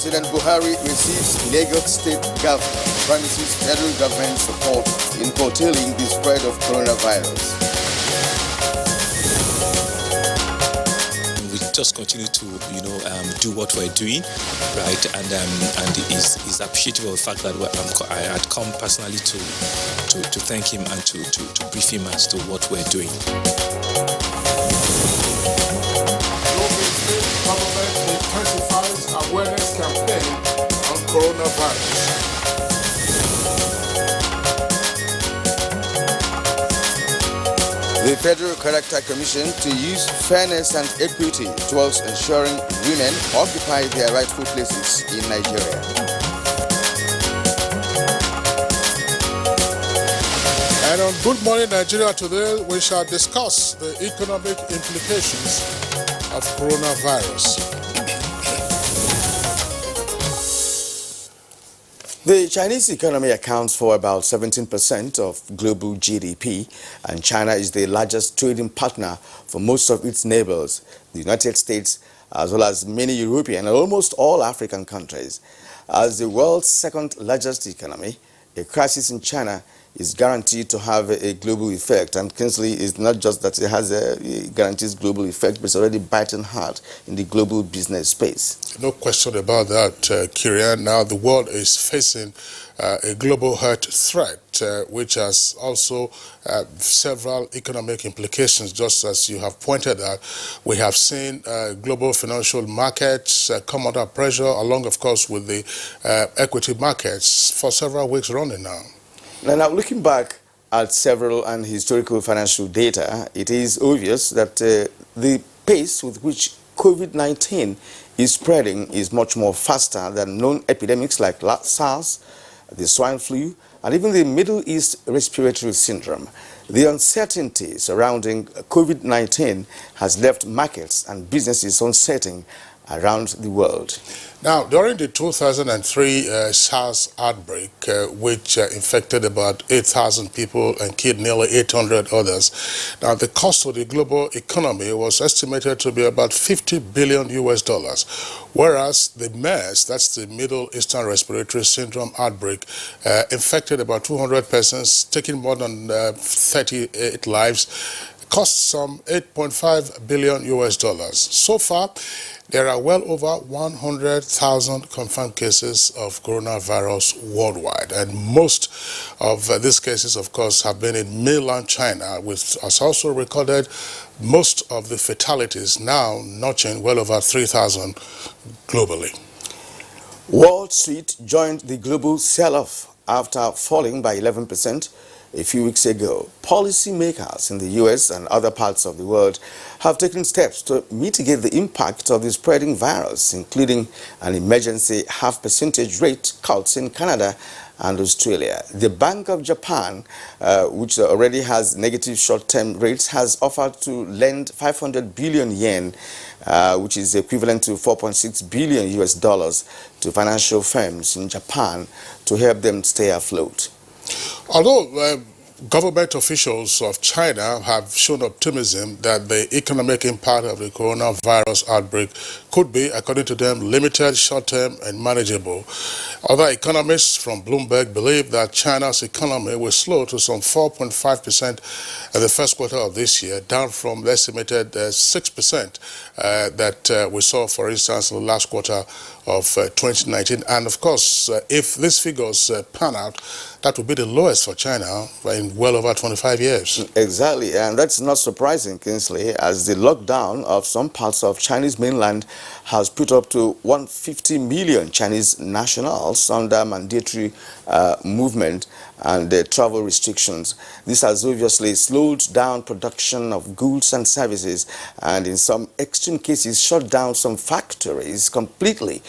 President Buhari receives Lagos State Governor, promises federal government support in curtailing the spread of coronavirus. We just continue to, do what we're doing, right? And is appreciative of the fact that I had come personally to thank him and to brief him as to what we're doing. Government intensifies awareness campaign on coronavirus. The Federal Character Commission to use fairness and equity towards ensuring women occupy their rightful places in Nigeria. And on Good Morning Nigeria today, we shall discuss the economic implications of coronavirus. The Chinese economy accounts for about 17% of global GDP, and China is the largest trading partner for most of its neighbors, the United States, as well as many European and almost all African countries. As the world's second largest economy, a crisis in China is guaranteed to have a global effect. And Kingsley, is not just that it has a guarantees global effect, but it's already biting hard in the global business space. No question about that, Kirian. Now the world is facing a global health threat, which has also several economic implications, just as you have pointed out. We have seen global financial markets come under pressure, along, of course, with the equity markets for several weeks running now. Now, looking back at several and historical financial data, it is obvious that the pace with which COVID-19 is spreading is much more faster than known epidemics like SARS, the swine flu, and even the Middle East respiratory syndrome. The uncertainty surrounding COVID-19 has left markets and businesses uncertain around the world. Now, during the 2003 SARS outbreak, which infected about 8,000 people and killed nearly 800 others, now the cost of the global economy was estimated to be about $50 billion US, whereas the MERS, that's the Middle Eastern Respiratory Syndrome outbreak, infected about 200 persons, taking more than 38 lives, cost some $8.5 billion US. So far, there are well over 100,000 confirmed cases of coronavirus worldwide, and most of these cases, of course, have been in mainland China, which has also recorded most of the fatalities, now notching well over 3,000 globally. Wall Street joined the global sell-off after falling by 11% a few weeks ago. Policymakers in the US and other parts of the world have taken steps to mitigate the impact of the spreading virus, including an emergency half% rate cut in Canada and Australia. The Bank of Japan, which already has negative short-term rates, has offered to lend 500 billion yen, which is equivalent to $4.6 billion US, to financial firms in Japan to help them stay afloat. Although government officials of China have shown optimism that the economic impact of the coronavirus outbreak could be, according to them, limited, short-term, and manageable. Other economists from Bloomberg believe that China's economy will slow to some 4.5% in the first quarter of this year, down from the estimated 6% that we saw, for instance, in the last quarter of 2019. And of course, if these figures pan out, that would be the lowest for China in well over 25 years. Exactly, and that's not surprising, Kingsley, as the lockdown of some parts of Chinese mainland has put up to 150 million Chinese nationals under mandatory movement and travel restrictions. This has obviously slowed down production of goods and services, and in some extreme cases shut down some factories completely,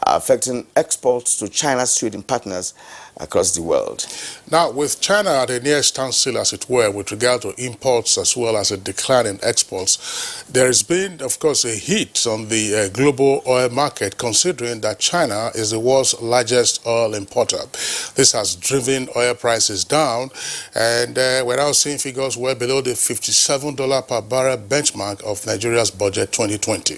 affecting exports to China's trading partners across the world. Now, with China at a near standstill, as it were, with regard to imports as well as a decline in exports, there has been, of course, a hit on the global oil market, considering that China is the world's largest oil importer. This has driven oil prices down, and we're now seeing figures well below the $57 per barrel benchmark of Nigeria's budget 2020.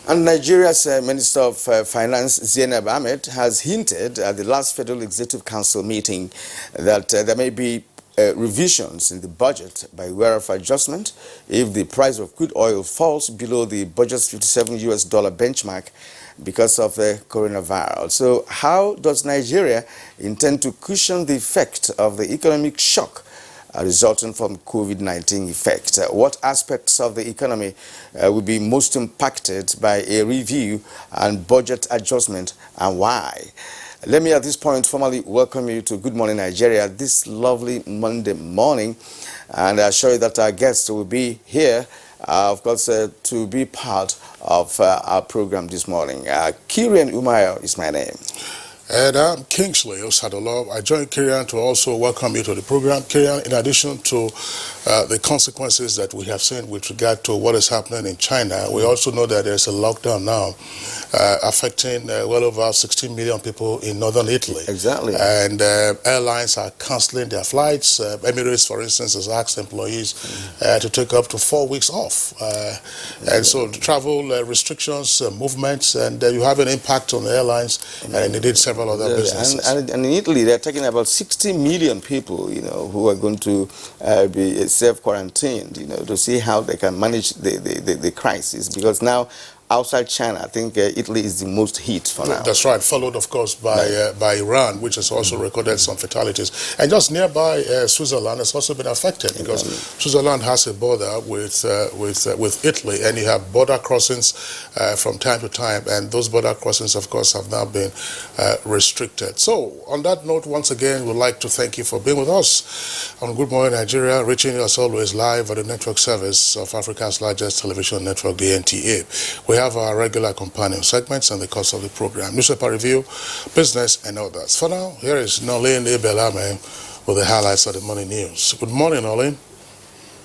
And Nigeria's Minister of Finance, Zainab Ahmed, has hinted at the last Federal Executive Council meeting that there may be revisions in the budget by way of adjustment if the price of crude oil falls below the budget's $57 benchmark because of the coronavirus. So how does Nigeria intend to cushion the effect of the economic shock resulting from COVID-19 effect? What aspects of the economy will be most impacted by a review and budget adjustment, and why? Let me at this point formally welcome you to Good Morning Nigeria this lovely Monday morning, and I assure you that our guests will be here, of course, to be part of our program this morning. Kirian Umayo is my name. And I'm Kingsley Osadolo. I joined Kirian to also welcome you to the program. Kirian, in addition to the consequences that we have seen with regard to what is happening in China, we also know that there's a lockdown now affecting well over 16 million people in northern Italy. Exactly. And airlines are cancelling their flights. Emirates, for instance, has asked employees to take up to 4 weeks off. And so the travel restrictions, movements, and you have an impact on the airlines, and indeed several other businesses. And in Italy, they're talking about 60 million people, who are going to be self-quarantined, to see how they can manage the crisis, because now outside China, I think Italy is the most hit for now. That's right, followed of course by Iran, which has also recorded some fatalities. And just nearby, Switzerland has also been affected, because Switzerland has a border with Italy, and you have border crossings from time to time, and those border crossings of course have now been restricted. So on that note, once again, we'd like to thank you for being with us on Good Morning Nigeria, reaching you as always live at the network service of Africa's largest television network, the NTA. We have our regular companion segments in the course of the program: newspaper review, business, and others. For now, here is Nolene Ebelame with the highlights of the morning news. Good morning, Nolene.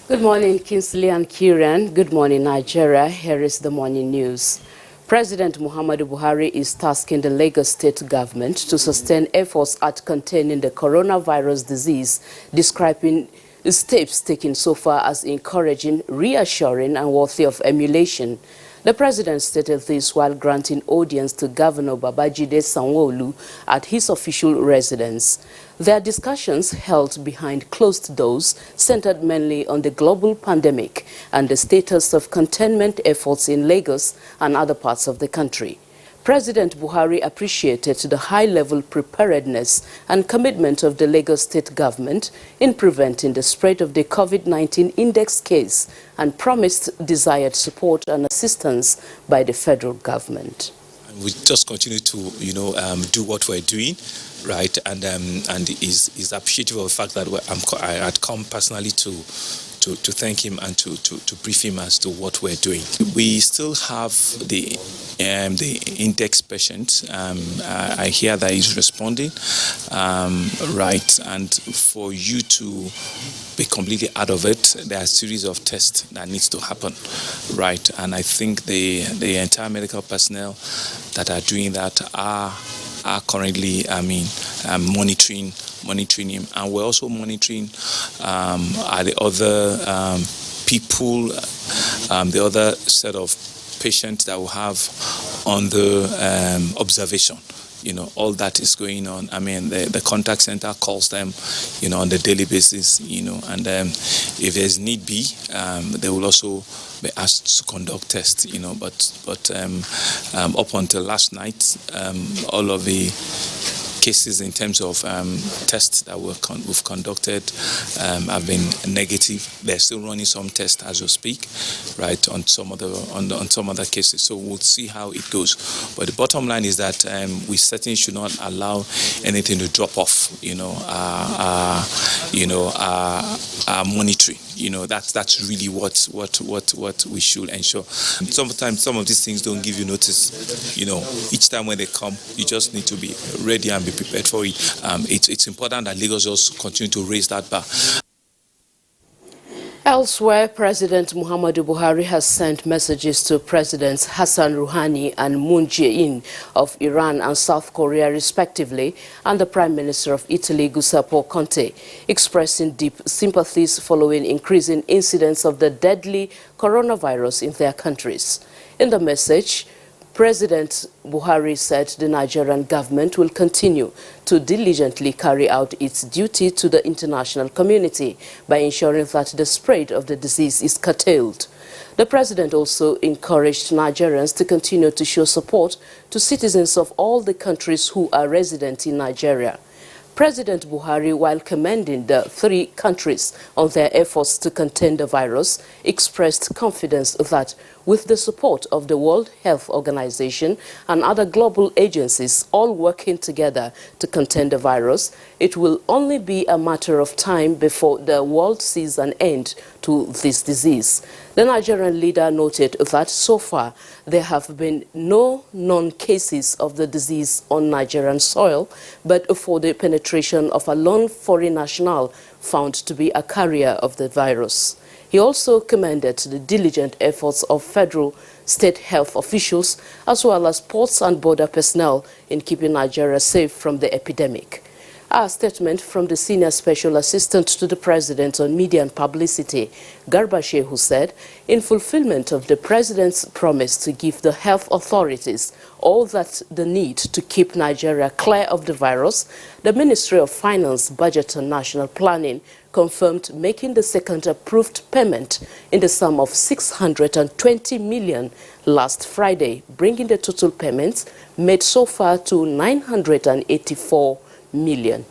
Good morning, Kingsley and Kieran. Good morning, Nigeria. Here is the morning news. President Muhammadu Buhari is tasking the Lagos state government to sustain efforts at containing the coronavirus disease, describing steps taken so far as encouraging, reassuring, and worthy of emulation. The president stated this while granting audience to Governor Babajide Sanwo-Olu at his official residence. Their discussions held behind closed doors centered mainly on the global pandemic and the status of containment efforts in Lagos and other parts of the country. President Buhari appreciated the high-level preparedness and commitment of the Lagos state government in preventing the spread of the COVID-19 index case and promised desired support and assistance by the federal government. We just continue to, do what we're doing, right? And is appreciative of the fact that I had come personally to thank him and to brief him as to what we're doing. We still have the index patient. I hear that he's responding, right? And for you to be completely out of it, there are a series of tests that needs to happen, right? And I think the entire medical personnel that are doing that are currently, monitoring him, and we're also monitoring the other people, the other set of patients that we have on the observation. All that is going on. The contact center calls them, on the daily basis, and if there's need be, they will also be asked to conduct tests, but up until last night, all of the cases in terms of tests that we've conducted have been negative. They're still running some tests as we speak, right, on some other cases. So we'll see how it goes. But the bottom line is that we certainly should not allow anything to drop off. Our monitoring. That's really what we should ensure. Sometimes some of these things don't give you notice. Each time when they come, you just need to be ready and be prepared for it. It's important that Lagos also continue to raise that bar. Elsewhere, President Muhammadu Buhari has sent messages to Presidents Hassan Rouhani and Moon Jae-in of Iran and South Korea respectively, and the Prime Minister of Italy, Giuseppe Conte, expressing deep sympathies following increasing incidents of the deadly coronavirus in their countries. In the message, President Buhari said the Nigerian government will continue to diligently carry out its duty to the international community by ensuring that the spread of the disease is curtailed. The president also encouraged Nigerians to continue to show support to citizens of all the countries who are resident in Nigeria. President Buhari, while commending the three countries on their efforts to contain the virus, expressed confidence that with the support of the World Health Organization and other global agencies all working together to contain the virus, it will only be a matter of time before the world sees an end to this disease. The Nigerian leader noted that so far there have been no known cases of the disease on Nigerian soil, but for the penetration of a lone foreign national found to be a carrier of the virus. He also commended the diligent efforts of federal, state health officials, as well as ports and border personnel in keeping Nigeria safe from the epidemic. A statement from the Senior Special Assistant to the President on Media and Publicity, Garba Shehu, said, in fulfillment of the President's promise to give the health authorities all that they need to keep Nigeria clear of the virus, the Ministry of Finance, Budget and National Planning confirmed making the second approved payment in the sum of 620 million last Friday, bringing the total payments made so far to 984 million.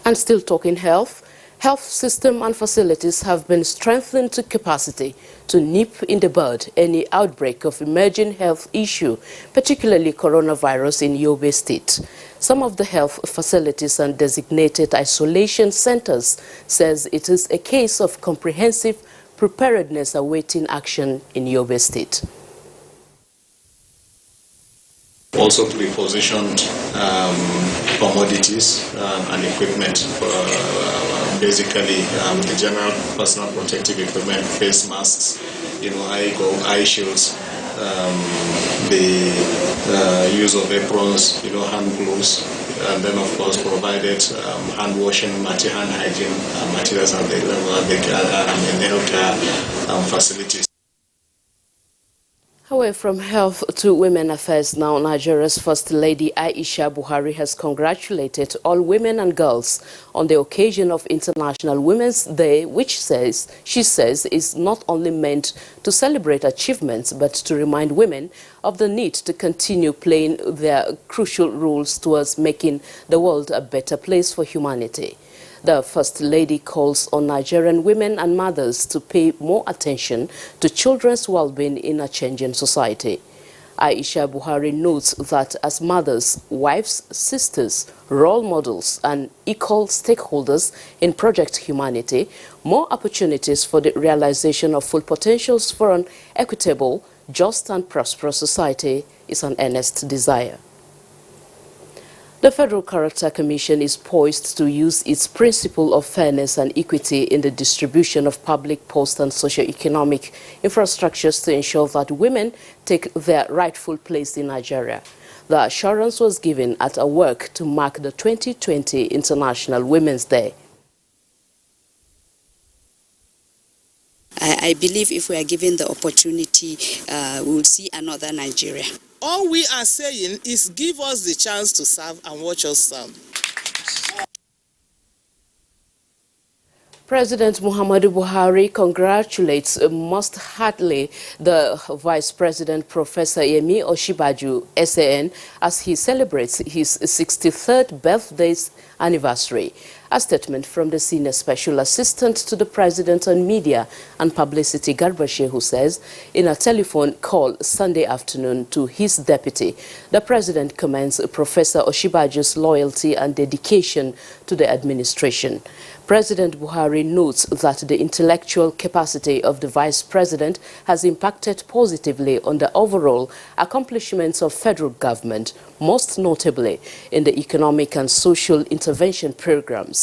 And still talking health, health system and facilities have been strengthened to capacity to nip in the bud any outbreak of emerging health issue, particularly coronavirus in Yobe State. Some of the health facilities and designated isolation centers says it is a case of comprehensive preparedness awaiting action in Yobe State. Also to be positioned commodities and equipment, basically the general personal protective equipment, face masks, eye shields, the use of aprons, hand gloves, and then of course provided hand washing, hand hygiene materials and the healthcare facilities. However, from health to women affairs now, Nigeria's First Lady Aisha Buhari has congratulated all women and girls on the occasion of International Women's Day, which she says is not only meant to celebrate achievements, but to remind women of the need to continue playing their crucial roles towards making the world a better place for humanity. The First Lady calls on Nigerian women and mothers to pay more attention to children's well-being in a changing society. Aisha Buhari notes that as mothers, wives, sisters, role models and equal stakeholders in Project Humanity, more opportunities for the realization of full potentials for an equitable, just and prosperous society is an earnest desire. The Federal Character Commission is poised to use its principle of fairness and equity in the distribution of public, post and socio-economic infrastructures to ensure that women take their rightful place in Nigeria. The assurance was given at a work to mark the 2020 International Women's Day. I believe if we are given the opportunity, we will see another Nigeria. All we are saying is give us the chance to serve and watch us serve. President Muhammadu Buhari congratulates most heartily the Vice President Professor Yemi Osinbajo, SAN, as he celebrates his 63rd birthday anniversary. A statement from the Senior Special Assistant to the President on Media and Publicity, Garba Shehu, says in a telephone call Sunday afternoon to his deputy, the President commends Professor Osinbajo's loyalty and dedication to the administration. President Buhari notes that the intellectual capacity of the Vice President has impacted positively on the overall accomplishments of federal government, most notably in the economic and social intervention programs.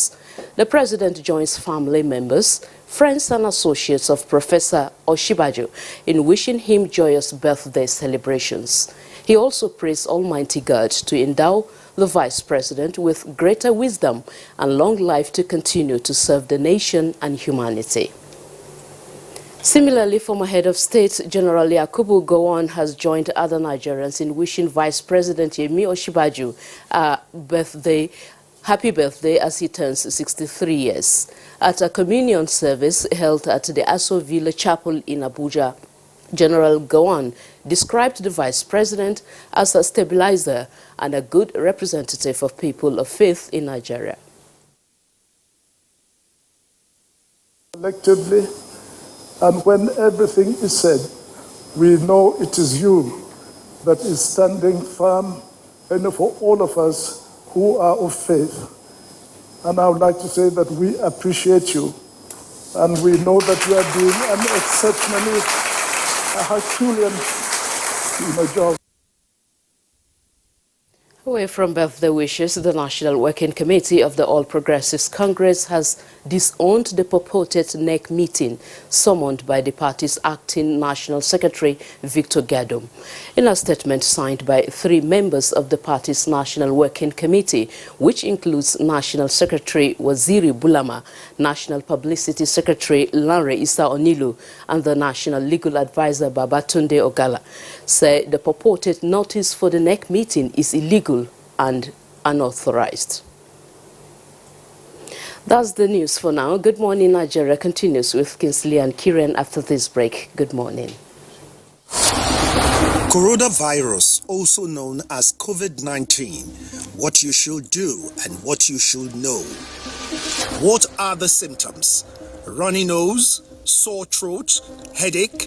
The President joins family members, friends and associates of Professor Osinbajo in wishing him joyous birthday celebrations. He also prays Almighty God to endow the Vice President with greater wisdom and long life to continue to serve the nation and humanity. Similarly, former head of state General Yakubu Gowon has joined other Nigerians in wishing Vice President Yemi Osinbajo happy birthday as he turns 63 years. At a communion service held at the Untitled Chapel in Abuja, General Gowon described the Vice President as a stabilizer and a good representative of people of faith in Nigeria. Collectively, and when everything is said, we know it is you that is standing firm, and for all of us who are of faith. And I would like to say that we appreciate you, and we know that you are doing an exceptionally Herculean job. Away from birthday wishes, the National Working Committee of the All Progressives Congress has disowned the purported NEC meeting summoned by the party's acting National Secretary, Victor Gadum. In a statement signed by 3 members of the party's National Working Committee, which includes National Secretary Waziri Bulama, National Publicity Secretary Lanre Issa Onilu, and the National Legal Advisor Babatunde Ogala, said the purported notice for the NEC meeting is illegal and unauthorized. That's the news for now. Good morning, Nigeria continues with Kinsley and Kieran after this break. Good morning. Coronavirus, also known as COVID-19, what you should do and what you should know. What are the symptoms? Runny nose, sore throat, headache,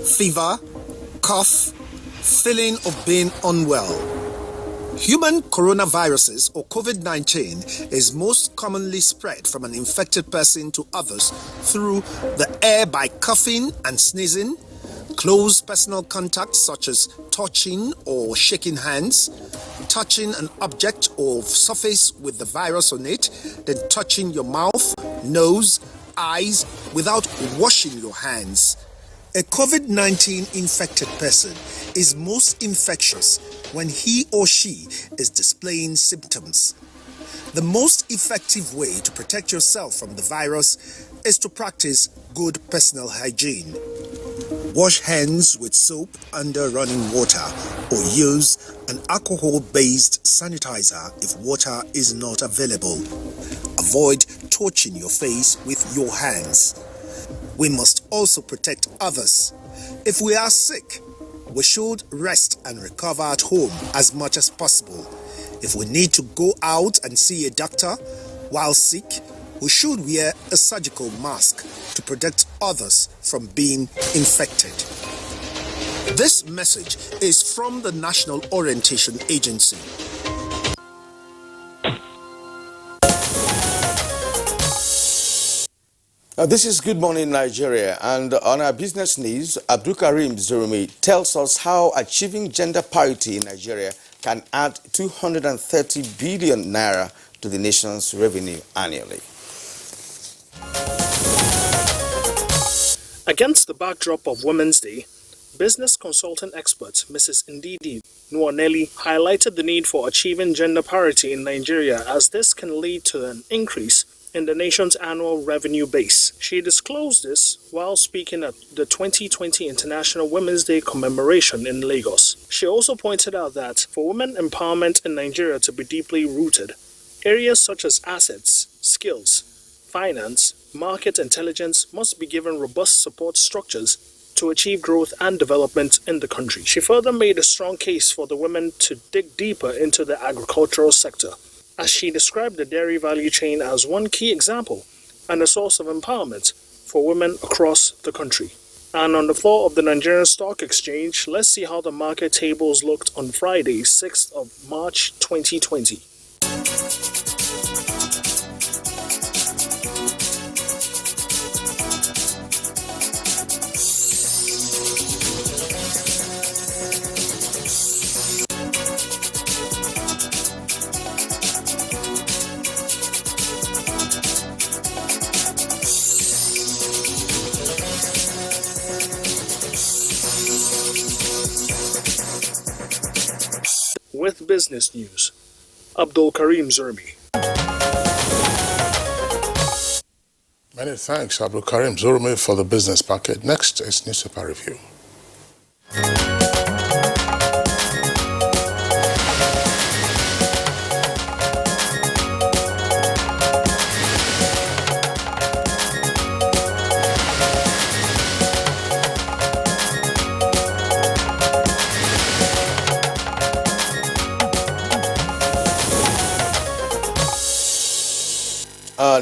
fever, cough, feeling of being unwell. Human coronaviruses, or COVID-19, is most commonly spread from an infected person to others through the air by coughing and sneezing, close personal contact such as touching or shaking hands, touching an object or surface with the virus on it, then touching your mouth, nose, eyes without washing your hands. A COVID-19 infected person is most infectious when he or she is displaying symptoms. The most effective way to protect yourself from the virus is to practice good personal hygiene. Wash hands with soap under running water or use an alcohol-based sanitizer if water is not available. Avoid touching your face with your hands. We must also protect others. If we are sick, we should rest and recover at home as much as possible. If we need to go out and see a doctor while sick, we should wear a surgical mask to protect others from being infected. This message is from the National Orientation Agency. This is Good Morning Nigeria, and on our business news, Abdulkarim Zurumi tells us how achieving gender parity in Nigeria can add 230 billion naira to the nation's revenue annually. Against the backdrop of Women's Day, business consultant expert Mrs. Ndidi Nwaneli highlighted the need for achieving gender parity in Nigeria, as this can lead to an increase in the nation's annual revenue base. She disclosed this while speaking at the 2020 International Women's Day commemoration in Lagos. She also pointed out that for women empowerment in Nigeria to be deeply rooted, areas such as assets, skills, finance, market intelligence must be given robust support structures to achieve growth and development in the country. She further made a strong case for the women to dig deeper into the agricultural sector, as she described the dairy value chain as one key example and a source of empowerment for women across the country. And on the floor of the Nigerian Stock Exchange, let's see how the market tables looked on Friday, 6th of March 2020. With business news, Abdulkarim Zurmi. Many thanks, Abdul Karim Zurmi, for the business packet. Next is newspaper review.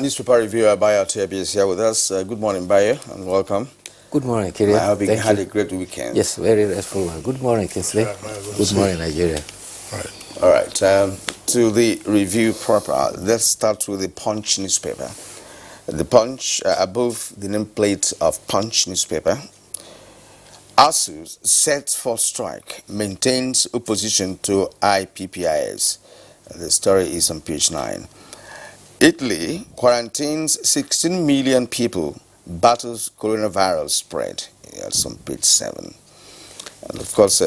Newspaper reviewer Bayo Tebi is here with us. Good morning, Bayo, and welcome. Good morning, Kirian. I hope you had a great weekend. Yes, very restful one. Good morning, Kinsley. Good morning, Nigeria. All right. To the review proper, let's start with the Punch newspaper. The Punch, above the nameplate of Punch newspaper, ASUS set for strike, maintains opposition to IPPIS. The story is on page 9. Italy quarantines 16 million people, battles coronavirus spread. That's on page 7. And of course,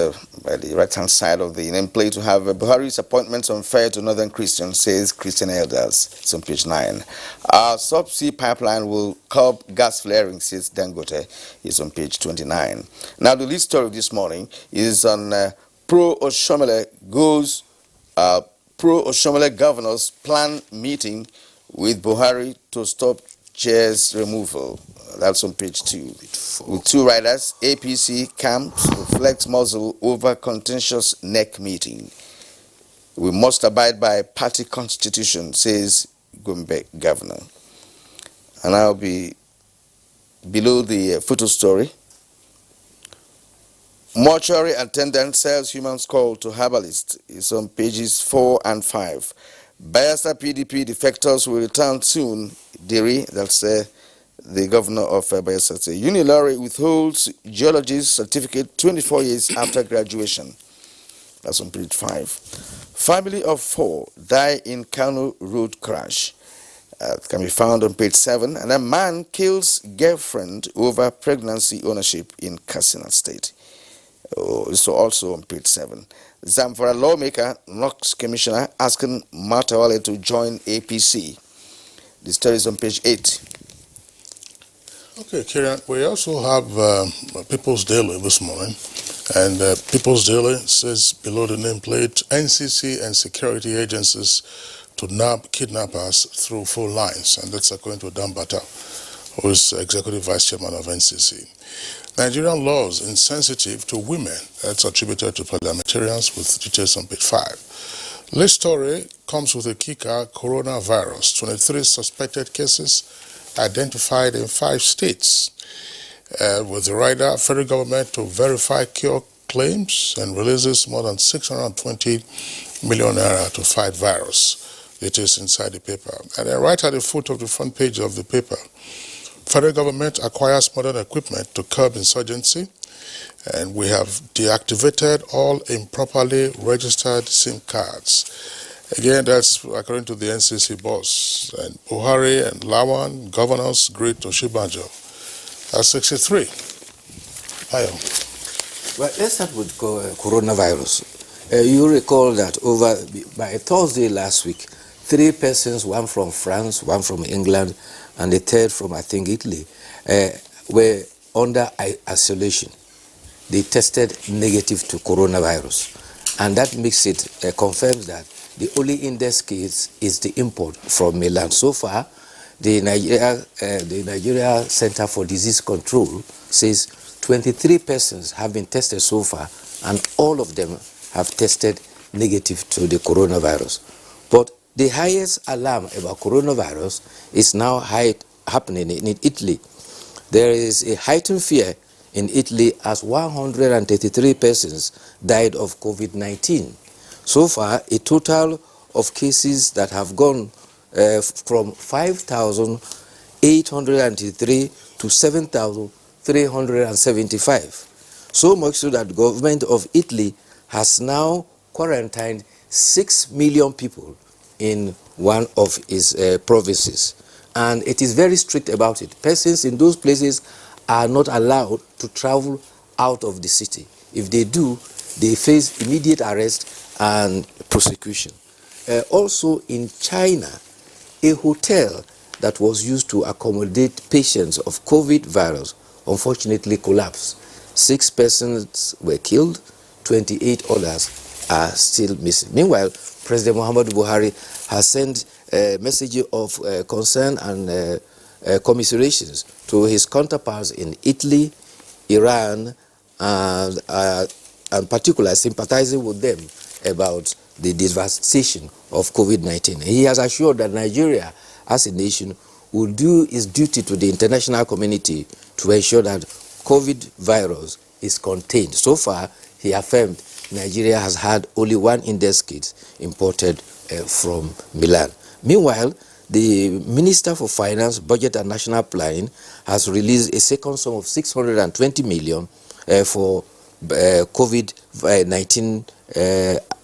by the right-hand side of the nameplate, to have Buhari's appointments unfair to northern Christians, says Christian elders. It's on page 9. Our subsea pipeline will curb gas flaring, says Dangote. It's on page 29. Now, the lead story this morning is on pro-Oshomole goes pro-Oshomole governors plan meeting with Buhari to stop chairs removal. That's on page 2. With 2 riders, APC camps flex muzzle over contentious neck meeting. We must abide by party constitution, says Gombe governor. And I'll be below the photo story. Mortuary attendant sells human skull to herbalist. It's on pages 4 and 5. Bayelsa PDP defectors will return soon. Diri, that's the governor of Bayelsa. Unilari withholds geologist certificate 24 years after graduation. That's on page 5. Family of 4 die in Kano road crash. It can be found on page 7. And a man kills girlfriend over pregnancy ownership in Katsina State. So also on page 7. Zamfara lawmaker knocks commissioner asking Matawale to join APC. The story is on page 8. Okay, Kieran, we also have People's Daily this morning. And People's Daily says below the nameplate, NCC and security agencies to nab kidnappers through phone lines. And that's according to Dambata, who is Executive Vice Chairman of NCC. Nigerian laws insensitive to women. That's attributed to parliamentarians with details on page 5. This story comes with a kicker: coronavirus. 23 suspected cases identified in 5 states. With the rider, federal government to verify cure claims and releases more than 620 million naira to fight virus. It is inside the paper. And then right at the foot of the front page of the paper, federal government acquires modern equipment to curb insurgency, and we have deactivated all improperly registered SIM cards. Again, that's according to the NCC boss. And Buhari and Lawan, governors, greet Oshibanjo. That's 63. Ayo. Well, let's start with coronavirus. You recall that by Thursday last week, 3 persons, one from France, one from England, and the third from, I think, Italy, were under isolation. They tested negative to coronavirus. And that makes it, confirms that the only index case is the import from Milan. So far, the Nigeria Center for Disease Control says 23 persons have been tested so far, and all of them have tested negative to the coronavirus. But the highest alarm about coronavirus is now happening in Italy. There is a heightened fear in Italy as 133 persons died of COVID-19. So far, a total of cases that have gone from 5,803 to 7,375. So much so that the government of Italy has now quarantined 6 million people in one of its provinces. And it is very strict about it. Persons in those places are not allowed to travel out of the city. If they do, they face immediate arrest and prosecution. Also in China, a hotel that was used to accommodate patients of COVID virus unfortunately collapsed. 6 persons were killed, 28 others are still missing. Meanwhile, President Muhammadu Buhari has sent a message of concern and commiserations to his counterparts in Italy, Iran, and particularly sympathizing with them about the devastation of COVID-19. He has assured that Nigeria, as a nation, will do its duty to the international community to ensure that COVID virus is contained. So far, he affirmed Nigeria has had only 1 index kit imported from Milan. Meanwhile, the Minister for Finance, Budget and National Planning has released a second sum of 620 million for COVID-19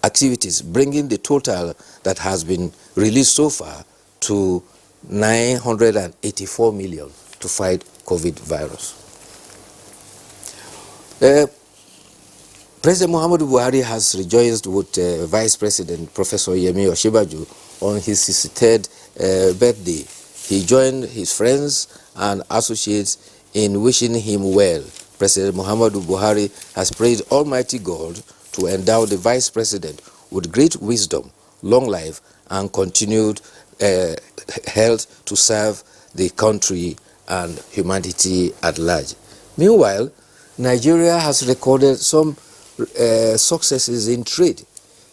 activities, bringing the total that has been released so far to 984 million to fight COVID virus. President Muhammadu Buhari has rejoiced with Vice President Professor Yemi Osinbajo on his 63rd birthday. He joined his friends and associates in wishing him well. President Muhammadu Buhari has prayed Almighty God to endow the Vice President with great wisdom, long life, and continued health to serve the country and humanity at large. Meanwhile, Nigeria has recorded some successes in trade.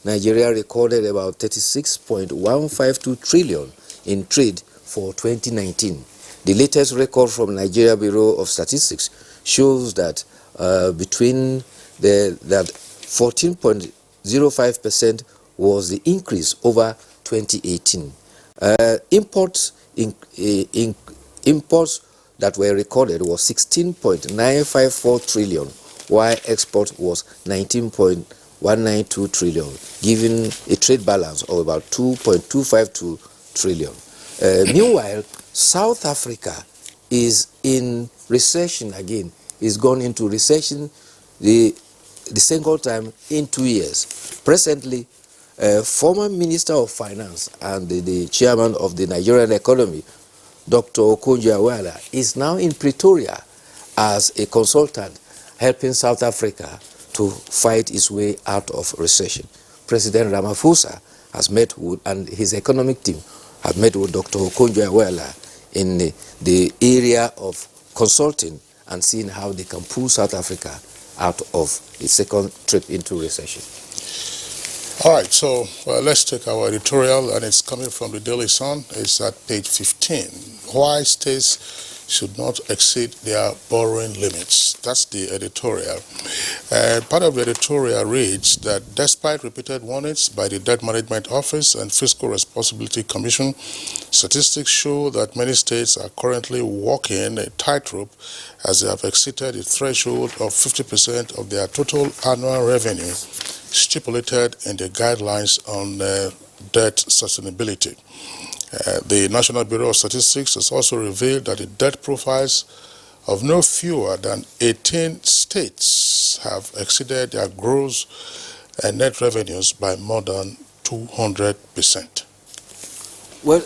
Nigeria recorded about 36.152 trillion in trade for 2019. The latest record from Nigeria Bureau of Statistics shows that that 14.05% was the increase over 2018. Imports that were recorded was 16.954 trillion, while export was 19.192 trillion, giving a trade balance of about 2.252 trillion. Meanwhile, South Africa is in recession again. It's gone into recession the second time in 2 years. Presently, former Minister of Finance and the chairman of the Nigerian economy, Dr. Okonjo-Iweala, is now in Pretoria as a consultant helping South Africa to fight its way out of recession. President Ramaphosa has met with, and his economic team have met with Dr. Okonjo-Iweala in the area of consulting and seeing how they can pull South Africa out of its second trip into recession. All right, so let's take our editorial, and it's coming from the Daily Sun. It's at page 15. Why states should not exceed their borrowing limits. That's the editorial. Part of the editorial reads that despite repeated warnings by the Debt Management Office and Fiscal Responsibility Commission, statistics show that many states are currently walking a tightrope as they have exceeded the threshold of 50% of their total annual revenue stipulated in the guidelines on debt sustainability. The National Bureau of Statistics has also revealed that the debt profiles of no fewer than 18 states have exceeded their gross and net revenues by more than 200%. Well,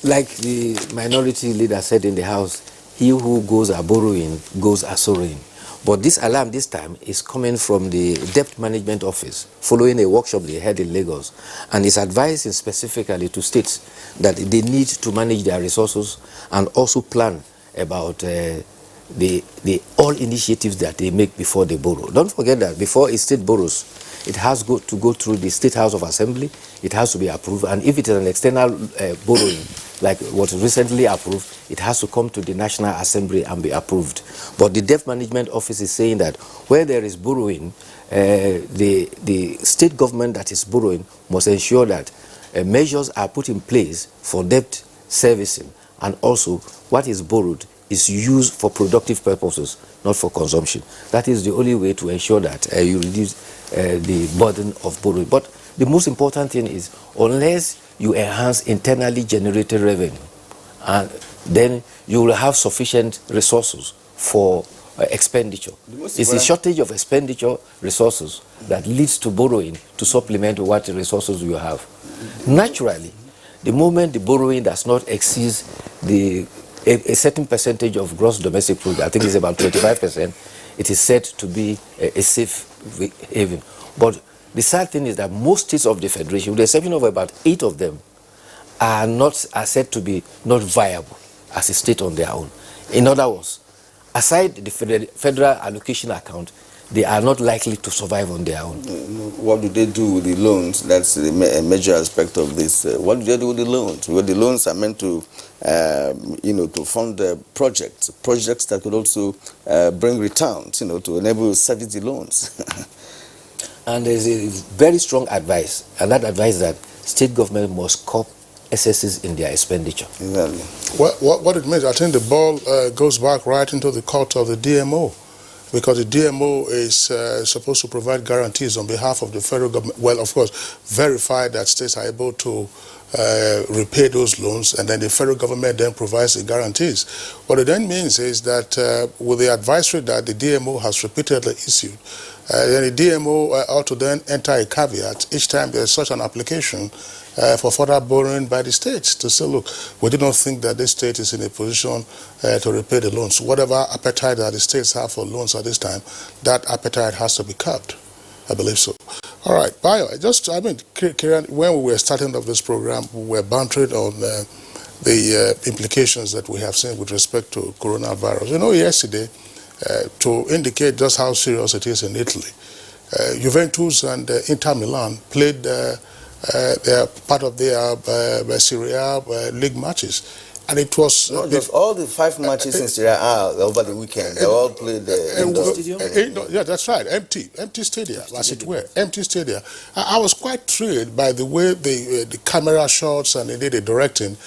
like the minority leader said in the House, he who goes a borrowing goes a sorrowing. But this alarm this time is coming from the Debt Management Office, following a workshop they had in Lagos, and is advising specifically to states that they need to manage their resources and also plan about the all initiatives that they make before they borrow. Don't forget that before a state borrows, it has to go through the State House of Assembly, it has to be approved, and if it is an external borrowing, like what was recently approved, it has to come to the National Assembly and be approved. But the Debt Management Office is saying that where there is borrowing, the state government that is borrowing must ensure that measures are put in place for debt servicing, and also what is borrowed is used for productive purposes, not for consumption. That is the only way to ensure that you reduce the burden of borrowing. But the most important thing is, unless you enhance internally generated revenue, and then you will have sufficient resources for expenditure. It's a shortage of expenditure resources that leads to borrowing to supplement what resources you have. Naturally, The moment the borrowing does not exceed a certain percentage of gross domestic product, I think it's about 25%, it is said to be a safe haven. But the sad thing is that most states of the Federation, with the exception of about 8 of them, are said to be not viable as a state on their own. In other words, aside the federal allocation account, they are not likely to survive on their own. What do they do with the loans? That's a major aspect of this. What do they do with the loans? Well, the loans are meant to, to fund projects that could also bring returns, to enable service the loans. And there's a very strong advice, and that advice is that state government must curb excesses in their expenditure. Exactly. What it means, I think the ball goes back right into the court of the DMO, because the DMO is supposed to provide guarantees on behalf of the federal government. Well, of course, verify that states are able to repay those loans, and then the federal government then provides the guarantees. What it then means is that with the advisory that the DMO has repeatedly issued, then the DMO ought to then enter a caveat each time there is such an application for further borrowing by the states to say, look, we do not think that this state is in a position to repay the loans. Whatever appetite that the states have for loans at this time, that appetite has to be curbed. I believe so. All right, Bayo, Kieran, when we were starting off this program, we were bantering on the implications that we have seen with respect to coronavirus. Yesterday, to indicate just how serious it is in Italy, Juventus and Inter Milan played their part of their Serie A league matches. And it was all the 5 matches in Serie A over the weekend. They all played yeah, that's right. Empty stadium, as it were. Empty stadium. I was quite thrilled by the way the camera shots and indeed the directing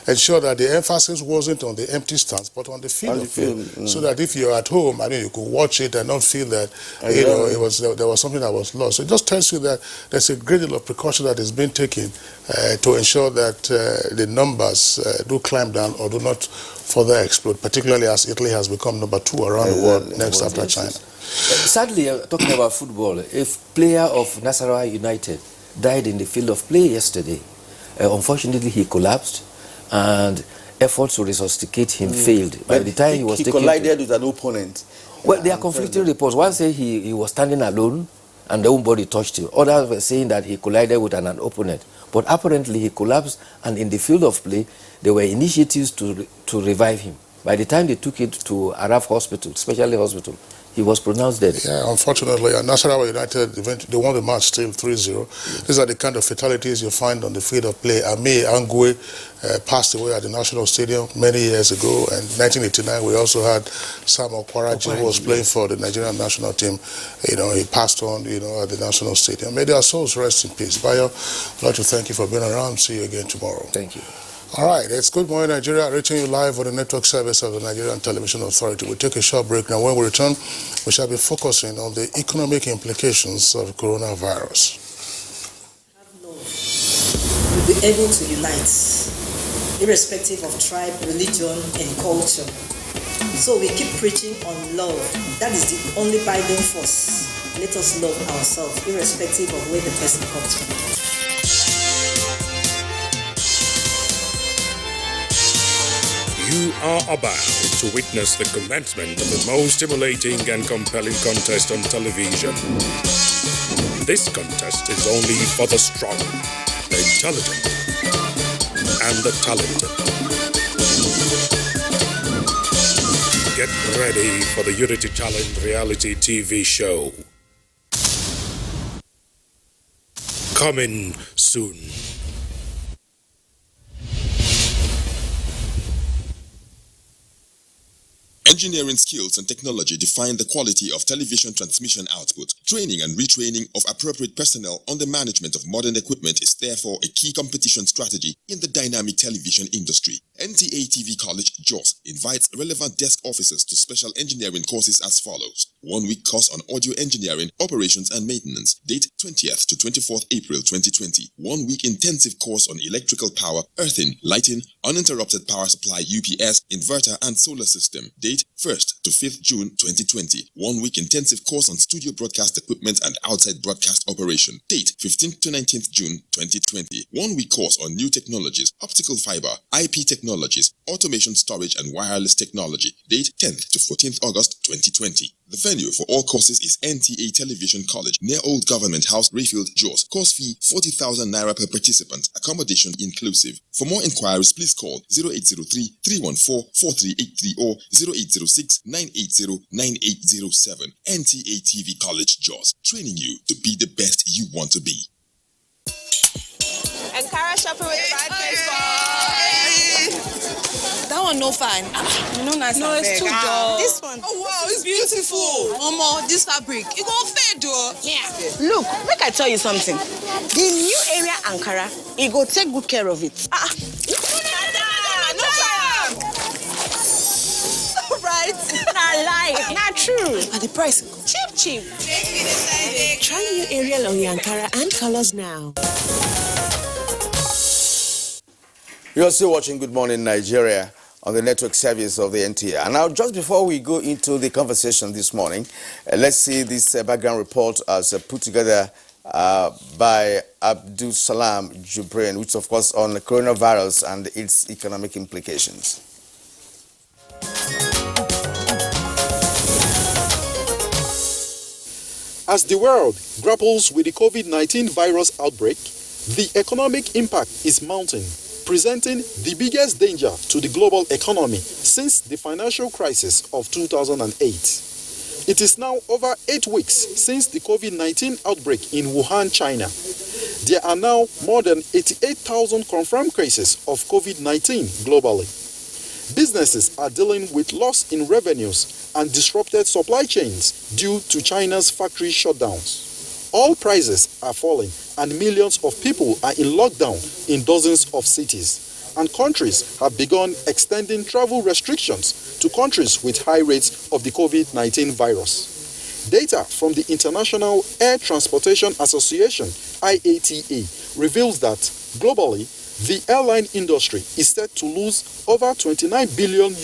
ensured that the emphasis wasn't on the empty stands, but on the field. So that if you're at home, you could watch it and not feel that there was something that was lost. So it just tells you that there's a great deal of precaution that is being taken to ensure that the numbers do climb down or do not further explode, particularly as Italy has become number 2 around the world, next after China. Sadly, talking about football, a player of Nasarawa United died in the field of play yesterday. Unfortunately, he collapsed, and efforts to resuscitate him failed. By the time he collided with an opponent. Well, there are conflicting reports. One says he was standing alone and nobody touched him. Others were saying that he collided with an opponent. But apparently he collapsed, and in the field of play, there were initiatives to revive him. By the time they took it to Araf Hospital, specialty hospital, he was pronounced dead. Yeah, unfortunately, Nasarawa United, they won the match still 3-0. These are the kind of fatalities you find on the field of play. Ami Angwe passed away at the National Stadium many years ago. And in 1989, we also had Sam Okwaraji, who was playing for the Nigerian national team. He passed on, at the National Stadium. May their souls rest in peace. Bayo, I'd like to thank you for being around. See you again tomorrow. Thank you. All right, it's Good Morning Nigeria, reaching you live on the network service of the Nigerian Television Authority. We'll take a short break now. When we return, we shall be focusing on the economic implications of coronavirus. We'll be able to unite, irrespective of tribe, religion, and culture. So we keep preaching on love. That is the only binding force. Let us love ourselves, irrespective of where the person comes from. You are about to witness the commencement of the most stimulating and compelling contest on television. This contest is only for the strong, the intelligent, and the talented. Get ready for the Unity Challenge reality TV show. Coming soon. Engineering skills and technology define the quality of television transmission output. Training and retraining of appropriate personnel on the management of modern equipment is therefore a key competition strategy in the dynamic television industry. NTA TV College, Jos, invites relevant desk officers to special engineering courses as follows. 1 week course on audio engineering, operations and maintenance. Date 20th to 24th April 2020. 1 week intensive course on electrical power, earthing, lighting, uninterrupted power supply UPS, inverter and solar system. Date 1st to 5th June 2020. 1 week intensive course on studio broadcast equipment and outside broadcast operation. Date 15th to 19th June 2020. 1 week course on new technologies, optical fiber, IP technologies, automation storage and wireless technology. Date 10th to 14th August 2020. The venue for all courses is NTA Television College near Old Government House, Rayfield, Jos. Course fee 40,000 naira per participant. Accommodation inclusive. For more inquiries, please call 0803-314-4383 or 0806-980-9807. NTA TV College, Jos. Training you to be the best you want to be. Ankara shopping with the right place, boy. That one no fine. You know, nice. No, it's too dull. This one. Oh wow, it's beautiful. Omo, this fabric, it go fade though. Yeah. Look, make I tell you something. The new area Ankara, it go take good care of it. Right? Not lie. Not true. And the price cheap. Try new Ariel on your Ankara and colors now. You're still watching Good Morning Nigeria on the network service of the NTA. And now, just before we go into the conversation this morning, let's see this background report as put together by Abdul Salam Jubrin, which of course on the coronavirus and its economic implications. As the world grapples with the COVID-19 virus outbreak, the economic impact is mounting, presenting the biggest danger to the global economy since the financial crisis of 2008. It is now over 8 weeks since the COVID-19 outbreak in Wuhan, China. There are now more than 88,000 confirmed cases of COVID-19 globally. Businesses are dealing with loss in revenues and disrupted supply chains due to China's factory shutdowns. All prices are falling and millions of people are in lockdown in dozens of cities. And countries have begun extending travel restrictions to countries with high rates of the COVID-19 virus. Data from the International Air Transportation Association, IATA, reveals that globally, the airline industry is set to lose over $29 billion.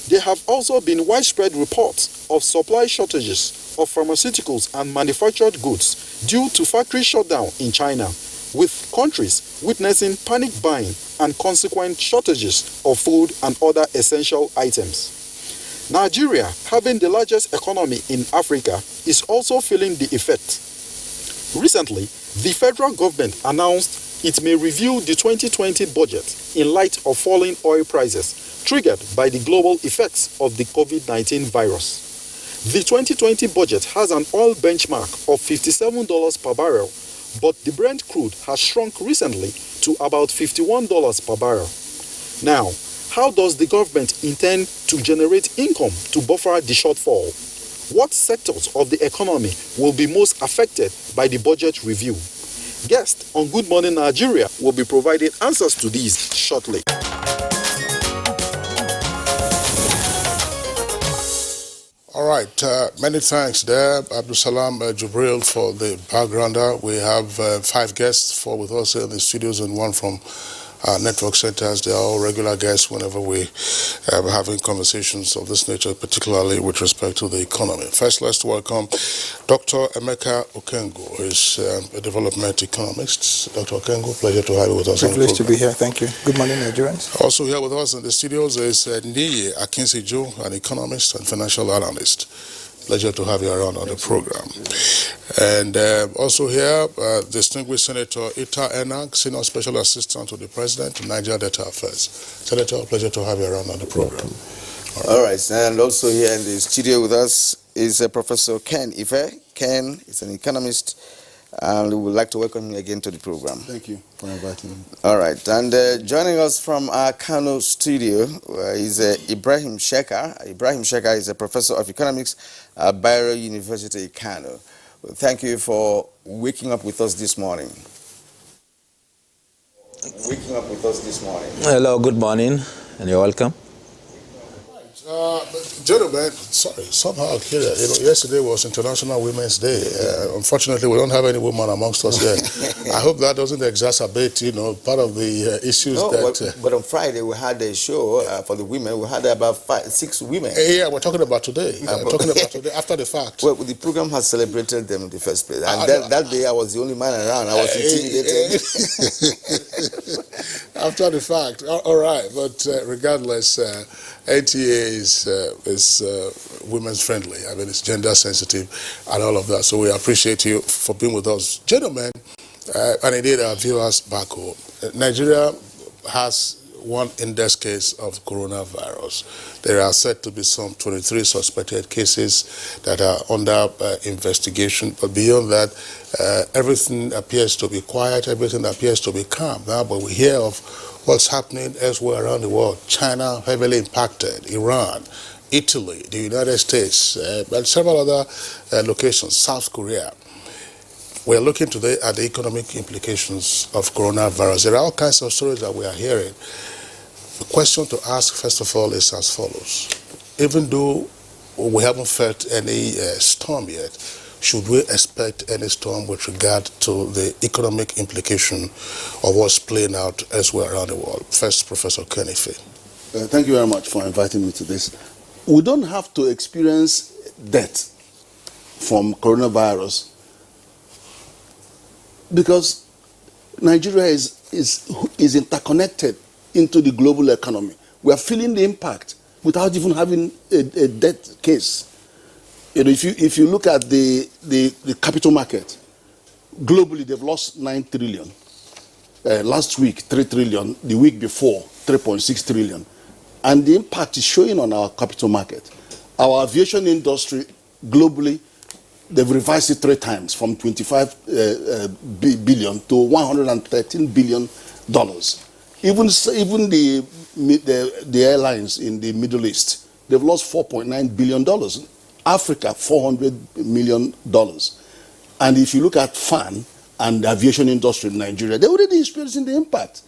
There have also been widespread reports of supply shortages of pharmaceuticals and manufactured goods due to factory shutdown in China, with countries witnessing panic buying and consequent shortages of food and other essential items. Nigeria, having the largest economy in Africa, is also feeling the effect. Recently, the federal government announced it may review the 2020 budget in light of falling oil prices triggered by the global effects of the COVID-19 virus. The 2020 budget has an oil benchmark of $57 per barrel, but the Brent crude has shrunk recently to about $51 per barrel. Now, how does the government intend to generate income to buffer the shortfall? What sectors of the economy will be most affected by the budget review? Guests on Good Morning Nigeria will be providing answers to these shortly. All right, many thanks there, Abdul Salam Jubril, for the backgrounder. We have 5 guests, 4 with us in the studios and 1 from our network centers. They are all regular guests whenever we are having conversations of this nature, particularly with respect to the economy. First, let's welcome Dr. Emeka Okengo, who is a development economist. Dr. Okengo, pleasure to have you with us. Privileged to be here. Thank you. Good morning, Nigerians. Also here with us in the studios is Niyi Akinseju, an economist and financial analyst. Pleasure to have you around on the program. And also here, distinguished Senator Ita Enang, Senior Special Assistant to the President, Niger Data Affairs. Senator, pleasure to have you around on the program. All right. And also here in the studio with us is Professor Ken Ife. Ken is an economist, and we would like to welcome you again to the program. Thank you for inviting me. All right. And joining us from our Kano studio is Ibrahim Sheka. Ibrahim Sheka is a professor of economics at Bayero University, Kano. Thank you for waking up with us this morning. Hello, good morning, and you're welcome. Gentlemen, sorry, somehow here, yesterday was International Women's Day. Unfortunately, we don't have any women amongst us here. I hope that doesn't exacerbate, part of the issues but on Friday we had a show for the women. We had about 6 women. Yeah, we're talking about today. Talking about today after the fact. Well, the program has celebrated them in the first place, and that day I was the only man around. I was intimidated. After the fact, all right. But regardless, ATA is women's friendly. I mean, it's gender sensitive and all of that. So we appreciate you for being with us, gentlemen, and indeed our viewers back home. Nigeria has one index case of coronavirus. There are said to be some 23 suspected cases that are under investigation. But beyond that, everything appears to be quiet. Everything appears to be calm now. But we hear of what's happening elsewhere around the world. China heavily impacted, Iran, Italy, the United States, and several other locations, South Korea. We're looking today at the economic implications of coronavirus. There are all kinds of stories that we are hearing. The question to ask, first of all, is as follows. Even though we haven't felt any storm yet, should we expect any storm with regard to the economic implication of what's playing out elsewhere around the world? First, Professor Kenife. Thank you very much for inviting me to this. We don't have to experience death from coronavirus because Nigeria is interconnected into the global economy. We are feeling the impact without even having a death case. If you look at the capital market, globally they've lost 9 trillion. Last week, 3 trillion. The week before, 3.6 trillion. And the impact is showing on our capital market. Our aviation industry, globally, they've revised it 3 times, from 25 billion to $113 billion. Even the airlines in the Middle East, they've lost $4.9 billion. Africa, $400 million. And if you look at FAN and the aviation industry in Nigeria, they're already experiencing the impact.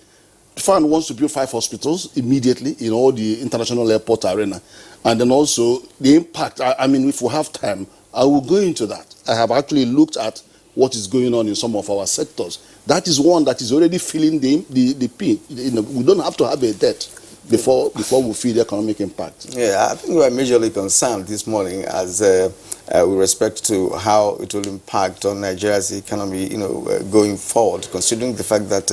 FAN wants to build 5 hospitals immediately in all the international airport arena. And then also the impact, I mean, if we have time, I will go into that. I have actually looked at what is going on in some of our sectors. That is one that is already feeling the pain. We don't have to have a debt before we feel the economic impact. Yeah, I think we are majorly concerned this morning as with respect to how it will impact on Nigeria's economy, going forward, considering the fact that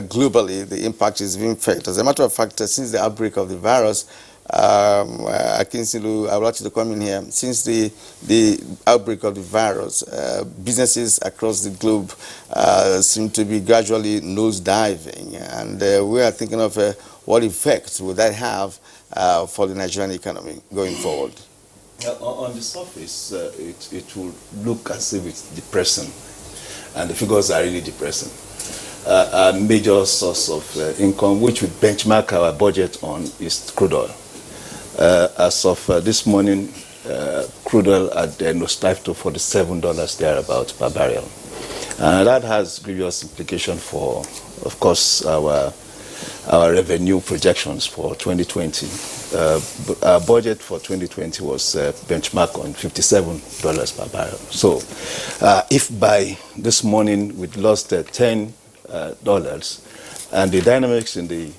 globally the impact is being felt. As a matter of fact, since the outbreak of the virus, Akinsilu, I would like to come in here. Since the outbreak of the virus, businesses across the globe seem to be gradually nosediving, and we are thinking of what effect would that have for the Nigerian economy going forward? On the surface, it will look as if it's depressing, and the figures are really depressing. A major source of income, which we benchmark our budget on, is crude oil. As of this morning, crude oil had nosedived to $47 thereabout per barrel. That has grievous implication for, of course, our revenue projections for 2020. Our budget for 2020 was benchmarked on $57 per barrel. So if by this morning we'd lost $10, and the dynamics in the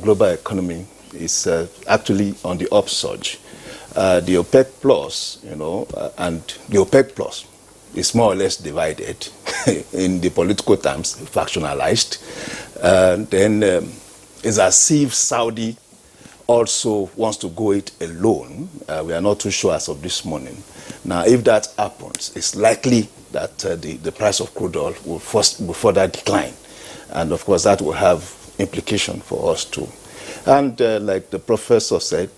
global economy is actually on the upsurge, the OPEC Plus, and the OPEC Plus is more or less divided in the political terms, factionalized. Then it's as if Saudi also wants to go it alone. We are not too sure as of this morning. Now, if that happens, it's likely that the price of crude oil will further decline. And of course, that will have implication for us too. And like the professor said,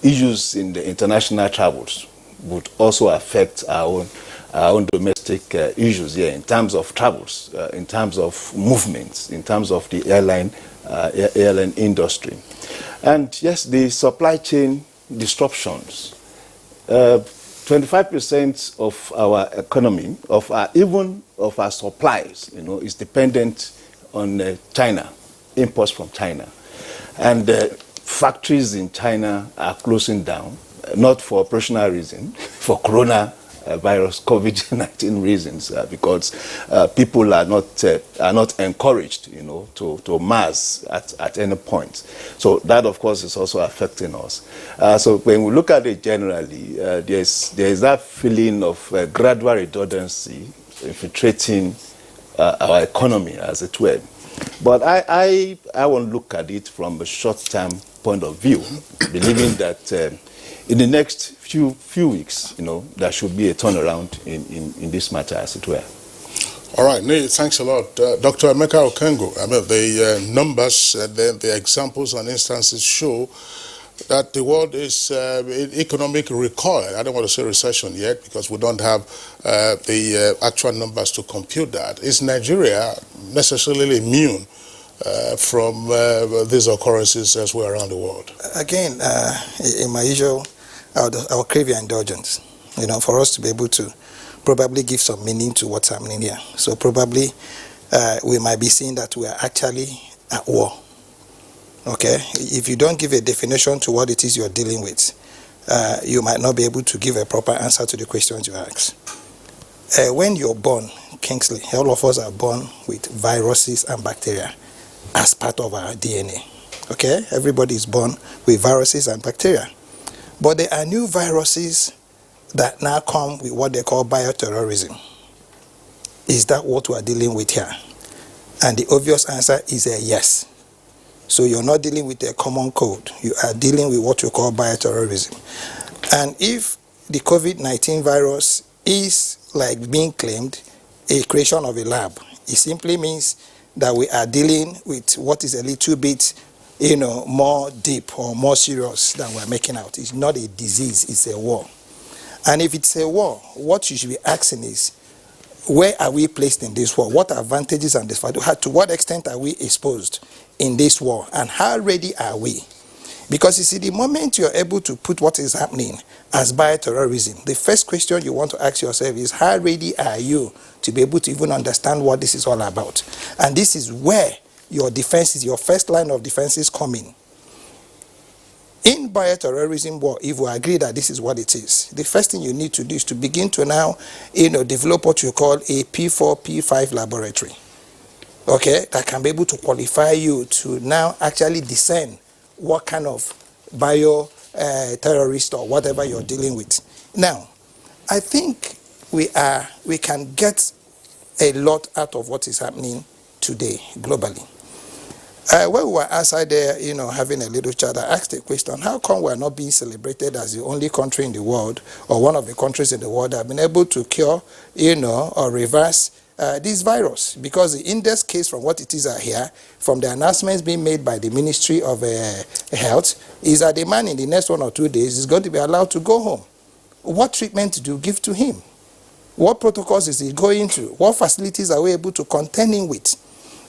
issues in the international travels would also affect our own domestic issues here in terms of travels, in terms of movements, in terms of the airline industry. And yes, the supply chain disruptions. 25% of our economy, even of our supplies, is dependent on China, imports from China. And factories in China are closing down, not for operational reasons, for coronavirus, COVID-19 reasons, because people are not encouraged, to mass at any point. So that, of course, is also affecting us. So when we look at it generally, there is that feeling of gradual redundancy infiltrating our economy, as it were. But I want to look at it from a short-term point of view, believing that in the next few weeks, there should be a turnaround in this matter, as it were. All right, Neil, thanks a lot. Dr. Emeka Okengo, I mean, the numbers and the examples and instances show that the world is in economic recoil. I don't want to say recession yet because we don't have the actual numbers to compute that. Is Nigeria necessarily immune from these occurrences elsewhere around the world? Again, in my usual, I'll crave your indulgence, for us to be able to probably give some meaning to what's happening here. So probably we might be seeing that we are actually at war. Okay, if you don't give a definition to what it is you're dealing with, you might not be able to give a proper answer to the questions you ask. When you're born, Kingsley, all of us are born with viruses and bacteria as part of our DNA. Okay, everybody is born with viruses and bacteria. But there are new viruses that now come with what they call bioterrorism. Is that what we are dealing with here? And the obvious answer is a yes. So you're not dealing with a common code. You are dealing with what you call bioterrorism. And if the COVID-19 virus is, like being claimed, a creation of a lab, it simply means that we are dealing with what is a little bit, more deep or more serious than we're making out. It's not a disease, it's a war. And if it's a war, what you should be asking is, where are we placed in this war? What advantages and disadvantages? To what extent are we exposed in this war? And how ready are we? Because you see, the moment you're able to put what is happening as bioterrorism, the first question you want to ask yourself is, how ready are you to be able to even understand what this is all about? And this is where your defenses, your first line of defenses come in. In bioterrorism war, if we agree that this is what it is, the first thing you need to do is to begin to now, develop what you call a P4, P5 laboratory. Okay, that can be able to qualify you to now actually discern what kind of terrorist or whatever you're dealing with. Now, I think we can get a lot out of what is happening today globally. When we were outside there, having a little chat, I asked a question: how come we are not being celebrated as the only country in the world, or one of the countries in the world that have been able to cure, or reverse this virus? Because the index case, from what it is here, from the announcements being made by the Ministry of Health, is that the man in the next 1 or 2 days is going to be allowed to go home. What treatment do you give to him? What protocols is he going through? What facilities are we able to contend him with?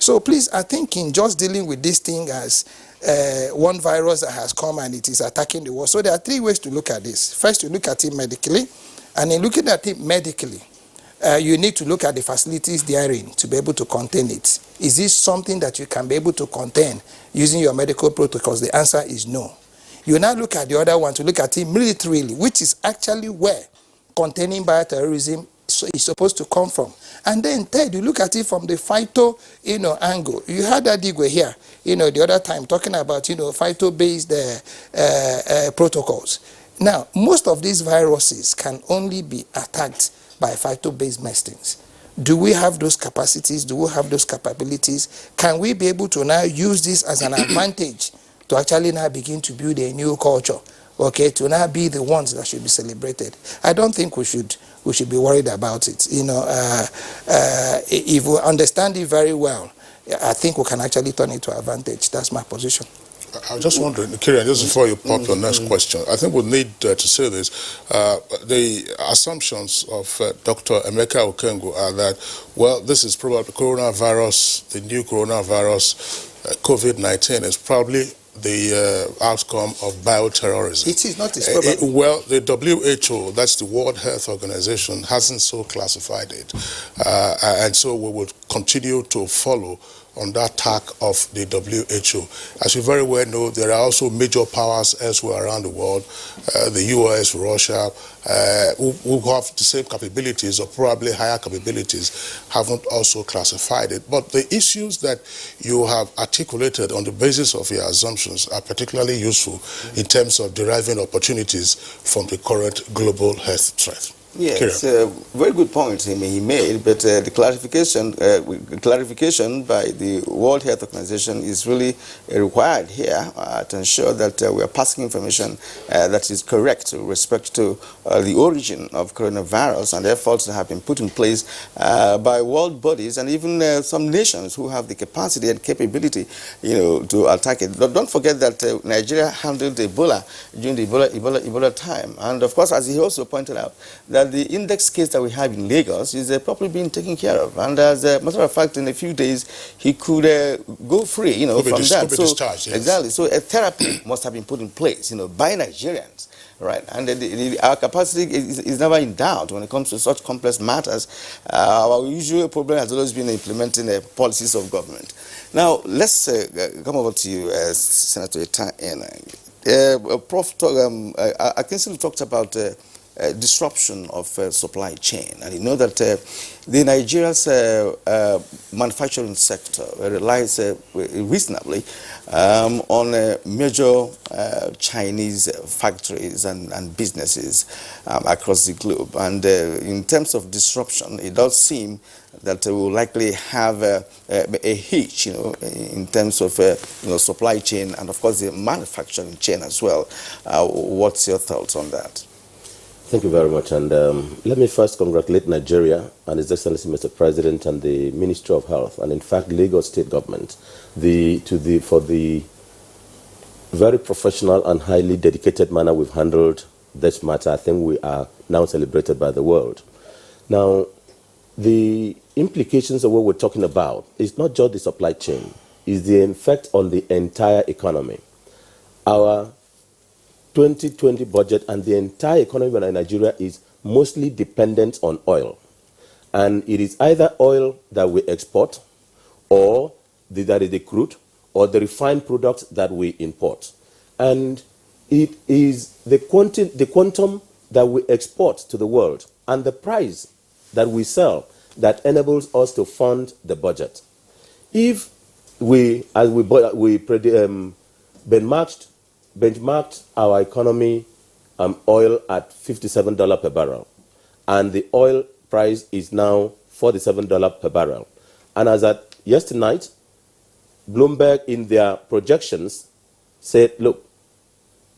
So please, I think in just dealing with this thing as one virus that has come and it is attacking the world. So there are 3 ways to look at this. First, you look at it medically. And in looking at it medically, you need to look at the facilities therein to be able to contain it. Is this something that you can be able to contain using your medical protocols? The answer is no. You now look at the other one to look at it militarily, which is actually where containing bioterrorism is supposed to come from. And then third, you look at it from the phyto, angle. You had that Digwe here, the other time talking about, phyto-based protocols. Now, most of these viruses can only be attacked by phyto-based medicines. Do we have those capacities? Do we have those capabilities? Can we be able to now use this as an advantage to actually now begin to build a new culture? Okay, to now be the ones that should be celebrated. I don't think we should be worried about it. If we understand it very well, I think we can actually turn it to advantage. That's my position. I was just wondering, Kieran, just before you pop your next question, I think we'll need to say this. The assumptions of Dr. Emeka Okengo are that, well, this is probably coronavirus, the new coronavirus, COVID-19 is probably the outcome of bioterrorism. It is not. It's probably. Well, the WHO, that's the World Health Organization, hasn't so classified it. And so we would continue to follow on that tack of the WHO. As you very well know, there are also major powers elsewhere around the world, the US, Russia, who have the same capabilities or probably higher capabilities, haven't also classified it. But the issues that you have articulated on the basis of your assumptions are particularly useful in terms of deriving opportunities from the current global health threat. Yes, very good point he made, but the clarification by the World Health Organization is really required here to ensure that we are passing information that is correct with respect to the origin of coronavirus and efforts that have been put in place by world bodies and even some nations who have the capacity and capability, to attack it. But don't forget that Nigeria handled Ebola during the Ebola time, and of course, as he also pointed out, that the index case that we have in Lagos is properly being taken care of, and as a matter of fact, in a few days he could go free, from that. So yes. Exactly. So a therapy must have been put in place, by Nigerians. Right, and our capacity is never in doubt when it comes to such complex matters. Our usual problem has always been implementing the policies of government. Now, let's come over to you, Senator Prof. I can see we talked about disruption of supply chain, and you know that the Nigeria's manufacturing sector relies reasonably on major Chinese factories and businesses across the globe. And in terms of disruption, it does seem that we will likely have a hitch, in terms of supply chain and of course the manufacturing chain as well. What's your thoughts on that? Thank you very much, and let me first congratulate Nigeria and His Excellency Mr. President and the Ministry of Health, and in fact Lagos State Government, for the very professional and highly dedicated manner we've handled this matter. I think we are now celebrated by the world. Now, the implications of what we're talking about is not just the supply chain, it's the effect on the entire economy. Our 2020 budget and the entire economy in Nigeria is mostly dependent on oil. And it is either oil that we export, or that is the crude, or the refined products that we import. And it is the quantum that we export to the world and the price that we sell that enables us to fund the budget. If we, as we benchmarked our economy, oil at $57 per barrel, and the oil price is now $47 per barrel. And as at yesterday night, Bloomberg in their projections said, look,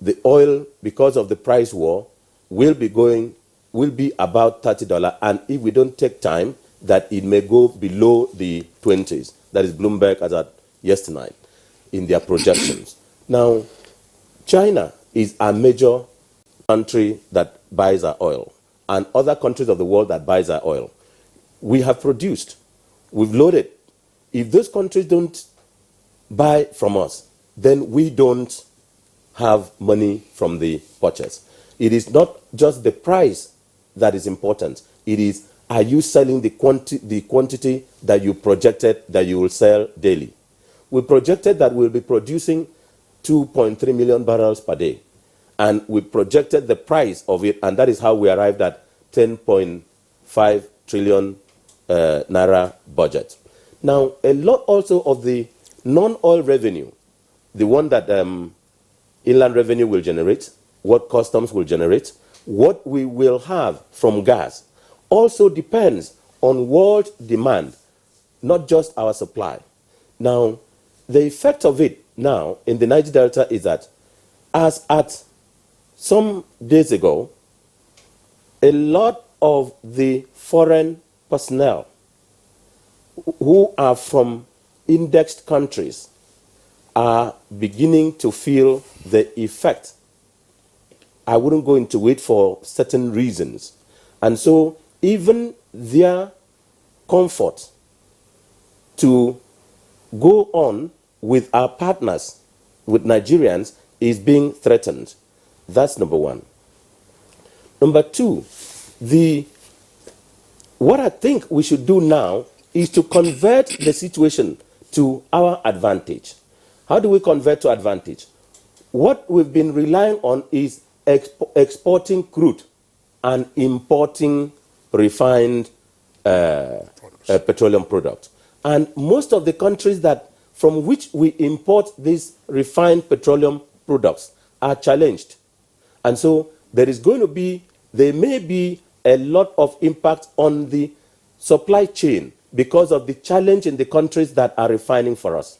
the oil, because of the price war, will be about $30, and if we don't take time, that it may go below the 20s. That is Bloomberg as at yesterday night in their projections. Now, China is a major country that buys our oil, and other countries of the world that buys our oil. We have produced, we've loaded. If those countries don't buy from us, then we don't have money from the purchase. It is not just the price that is important. It is, are you selling the quantity that you projected that you will sell daily? We projected that we'll be producing 2.3 million barrels per day. And we projected the price of it, and that is how we arrived at 10.5 trillion naira budget. Now, a lot also of the non-oil revenue, the one that inland revenue will generate, what customs will generate, what we will have from gas, also depends on world demand, not just our supply. Now, the effect of it now in the Niger Delta is that, as at some days ago, a lot of the foreign personnel who are from indexed countries are beginning to feel the effect. I wouldn't go into it for certain reasons. And so even their comfort to go on with our partners, with Nigerians, is being threatened. That's number one. Number two, what I think we should do now is to convert the situation to our advantage. How do we convert to advantage? What we've been relying on is exporting crude and importing refined petroleum products. And most of the countries from which we import these refined petroleum products are challenged. And so there may be a lot of impact on the supply chain because of the challenge in the countries that are refining for us.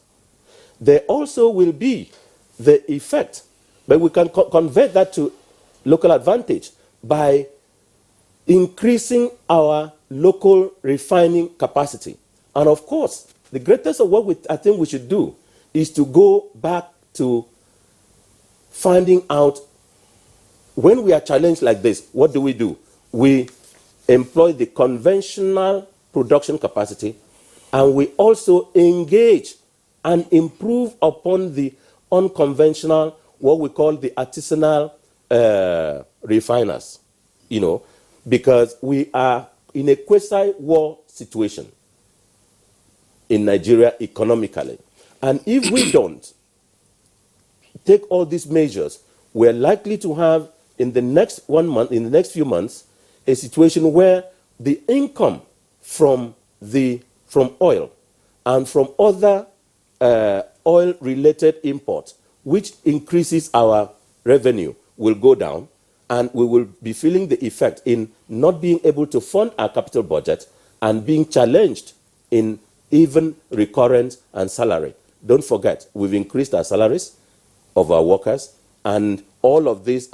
There also will be the effect, but we can convert that to local advantage by increasing our local refining capacity. And of course, the greatest of what I think we should do is to go back to finding out when we are challenged like this, what do? We employ the conventional production capacity, and we also engage and improve upon the unconventional, what we call the artisanal refiners, because we are in a quasi-war situation in Nigeria economically. And if we don't take all these measures, we're likely to have in the next few months, a situation where the income from oil and from other oil-related imports, which increases our revenue, will go down, and we will be feeling the effect in not being able to fund our capital budget and being challenged in even recurrent and salary. Don't forget, we've increased our salaries of our workers, and all of this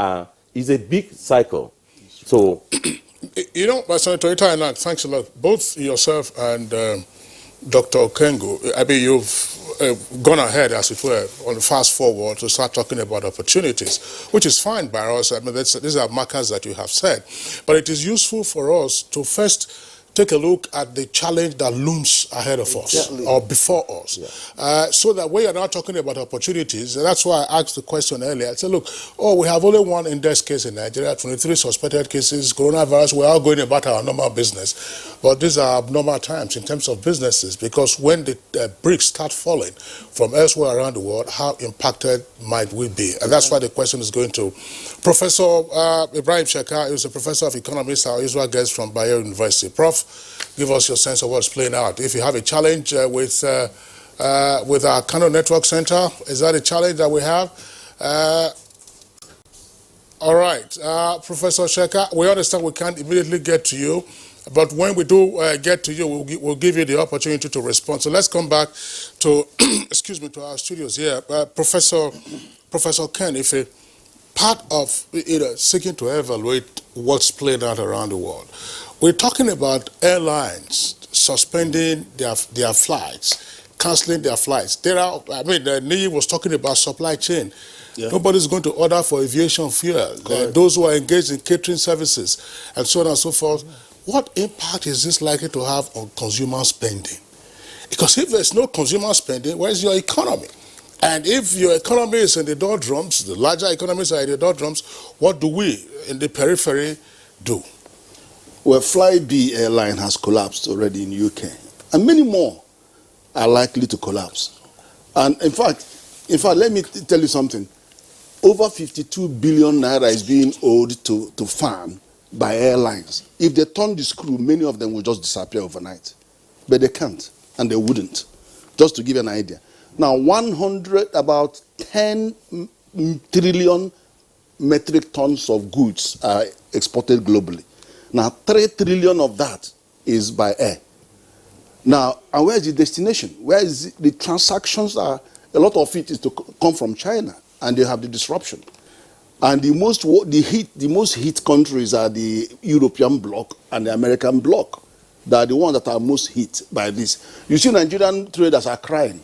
is a big cycle. So, Senator Ita, thanks a lot. Both yourself and Dr. Okengo, I mean, you've gone ahead, as it were, on the fast forward to start talking about opportunities, which is fine by us. I mean, these are markers that you have said. But it is useful for us to first take a look at the challenge that looms ahead of us or before us. Yeah. So that we are now talking about opportunities. And that's why I asked the question earlier. I said, look, we have only one index case in Nigeria, 23 suspected cases, coronavirus, we're all going about our normal business. But these are abnormal times in terms of businesses, because when the bricks start falling from elsewhere around the world, how impacted might we be? And that's why the question is going to Professor Ibrahim Sheka, who's a professor of economics, our usual guest from Bayero University. Prof, give us your sense of what's playing out. If you have a challenge with our Kano Network Center, is that a challenge that we have? All right, Professor Sheka, we understand we can't immediately get to you, but when we do get to you, we'll give you the opportunity to respond. So let's come back to, excuse me, to our studios here. Professor Ken, if a part of seeking to evaluate what's playing out around the world, we're talking about airlines suspending their flights, canceling their flights. Nii was talking about supply chain. Yeah. Nobody's going to order for aviation fuel. Those who are engaged in catering services and so on and so forth. What impact is this likely to have on consumer spending? Because if there's no consumer spending, where's your economy? And if your economy is in the doldrums, the larger economies are in the doldrums, what do we in the periphery do? Well, FlyB airline has collapsed already in UK, and many more are likely to collapse. And in fact, let me tell you something. Over 52 billion naira is being owed to FAN by airlines. If they turn the screw, many of them will just disappear overnight. But they can't, and they wouldn't. Just to give you an idea. Now, about 10 trillion metric tons of goods are exported globally. Now, 3 trillion of that is by air. Now, and where is the destination? Where is the transactions are? A lot of it is to come from China, and they have the disruption. And the most hit countries are the European bloc and the American bloc. They are the ones that are most hit by this. You see, Nigerian traders are crying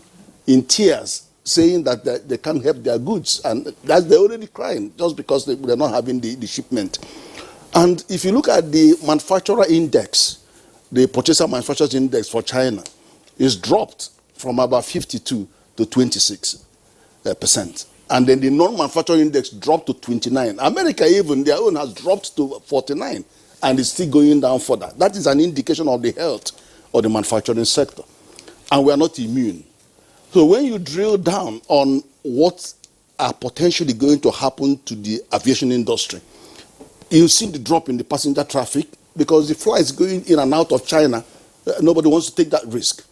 in tears, saying that they can't help their goods, and that they're already crying just because they're not having the shipment. And if you look at the manufacturer index, the purchaser manufacturers index for China is dropped from about 52 to 26%. And then the non-manufacturing index dropped to 29. America even, their own has dropped to 49 and is still going down further. That is an indication of the health or the manufacturing sector. And we are not immune. So when you drill down on what are potentially going to happen to the aviation industry, you see the drop in the passenger traffic because the flights going in and out of China, nobody wants to take that risk.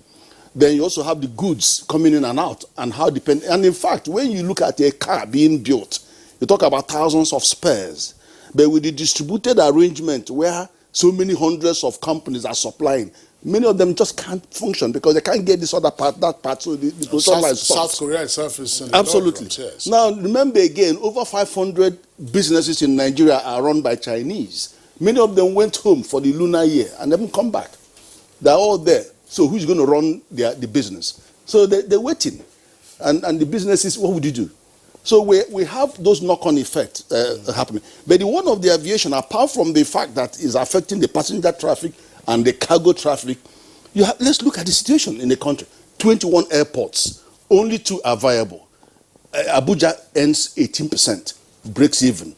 Then you also have the goods coming in and out and how dependent. And in fact, when you look at a car being built, you talk about thousands of spares. But with the distributed arrangement where so many hundreds of companies are supplying, many of them just can't function because they can't get this other part, that part. So the production line stops. South Korea itself is in the Absolutely. doldrums, yes. Now, remember again, over 500 businesses in Nigeria are run by Chinese. Many of them went home for the lunar year and haven't come back. They're all there. So who's going to run the business? So they're waiting. And the businesses, what would you do? So we have those knock-on effects happening. But the one of the aviation, apart from the fact that it's affecting the passenger traffic and the cargo traffic, let's look at the situation in the country. 21 airports, only 2 are viable. Abuja earns 18%, breaks even.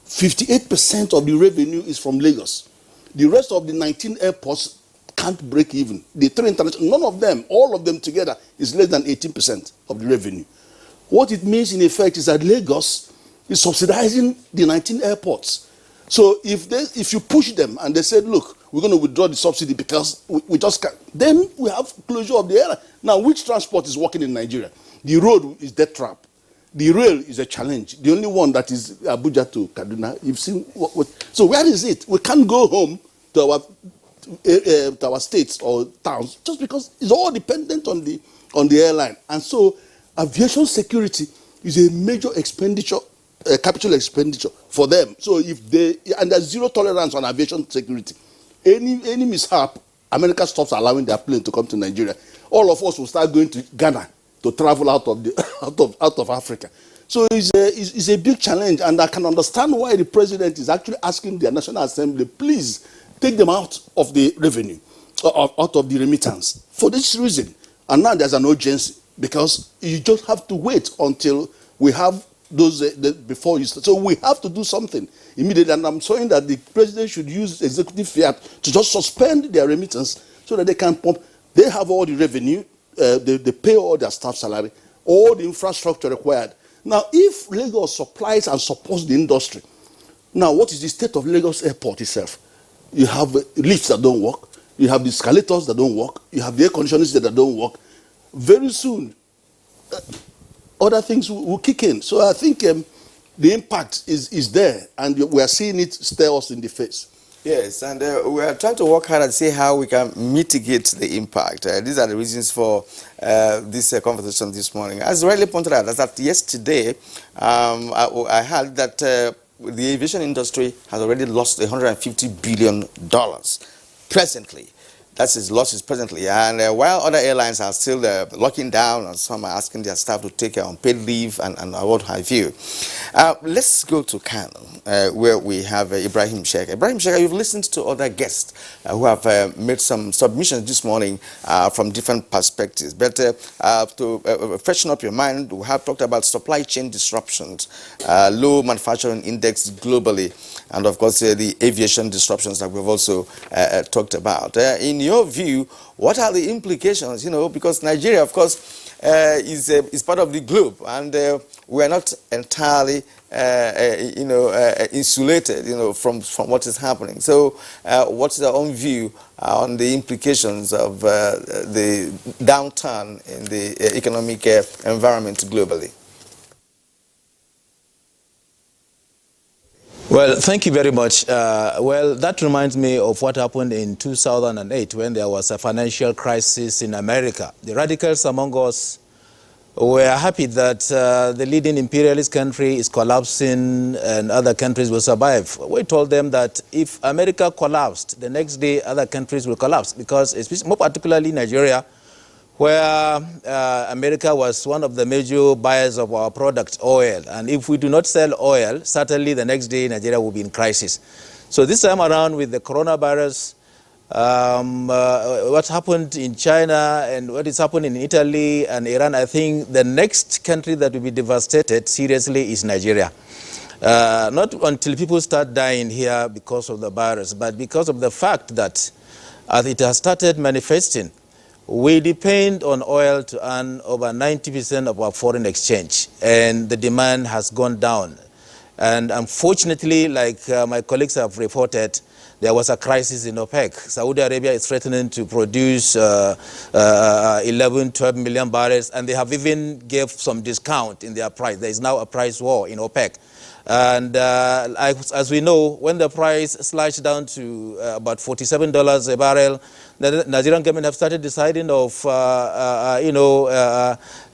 58% of the revenue is from Lagos. The rest of the 19 airports can't break even. The 3 international, none of them, all of them together, is less than 18% of the revenue. What it means in effect is that Lagos is subsidizing the 19 airports. So if you push them and they said, look, we're going to withdraw the subsidy because we just can't, then we have closure of the airline. Now, which transport is working in Nigeria? The road is death trap. The rail is a challenge. The only one that is Abuja to Kaduna. You've seen so where is it? We can't go home to our states or towns just because it's all dependent on the airline. And so aviation security is a major expenditure, capital expenditure for them. So and there's zero tolerance on aviation security. Any mishap, America stops allowing their plane to come to Nigeria. All of us will start going to Ghana to travel out of Africa. So it's a big challenge, and I can understand why the president is actually asking the National Assembly, please take them out of the revenue, out of the remittance, for this reason. And now there's an urgency, because you just have to wait until we have those before you start. So we have to do something immediately, and I'm saying that the president should use executive fiat to just suspend their remittance so that they can pump. They have all the revenue, they pay all their staff salary, all the infrastructure required. Now, if Lagos supplies and supports the industry, now what is the state of Lagos airport itself? You have lifts that don't work, you have the escalators that don't work, you have the air conditioners that don't work. Very soon, other things will kick in. So I think the impact is there, and we are seeing it stare us in the face. Yes, and we are trying to work hard and see how we can mitigate the impact. These are the reasons for this conversation this morning. As rightly pointed out, that yesterday I heard that the aviation industry has already lost $150 billion presently. That's its losses presently. And while other airlines are still locking down, and some are asking their staff to take unpaid leave and what have you. Let's go to Kano, where we have Ibrahim Sheikh. Ibrahim Sheikh, you've listened to other guests who have made some submissions this morning from different perspectives. But to freshen up your mind, we have talked about supply chain disruptions, low manufacturing index globally, and of course the aviation disruptions that we've also talked about. In your view, what are the implications? You know, because Nigeria, of course, is part of the globe, and we are not entirely, insulated, from what is happening. So, what's your own view on the implications of the downturn in the economic environment globally? Well, thank you very much. Well, that reminds me of what happened in 2008 when there was a financial crisis in America. The radicals among us were happy that the leading imperialist country is collapsing and other countries will survive. We told them that if America collapsed, the next day other countries will collapse, because more particularly Nigeria, where America was one of the major buyers of our product, oil. And if we do not sell oil, certainly the next day Nigeria will be in crisis. So this time around with the coronavirus, what happened in China and what is happening in Italy and Iran, I think the next country that will be devastated seriously is Nigeria. Not until people start dying here because of the virus, but because of the fact that as it has started manifesting. We depend on oil to earn over 90% of our foreign exchange, and the demand has gone down. And unfortunately, like my colleagues have reported, there was a crisis in OPEC. Saudi Arabia is threatening to produce 11, 12 million barrels, and they have even gave some discount in their price. There is now a price war in OPEC. And as we know, when the price slashed down to about $47 a barrel, the Nigerian government have started deciding of,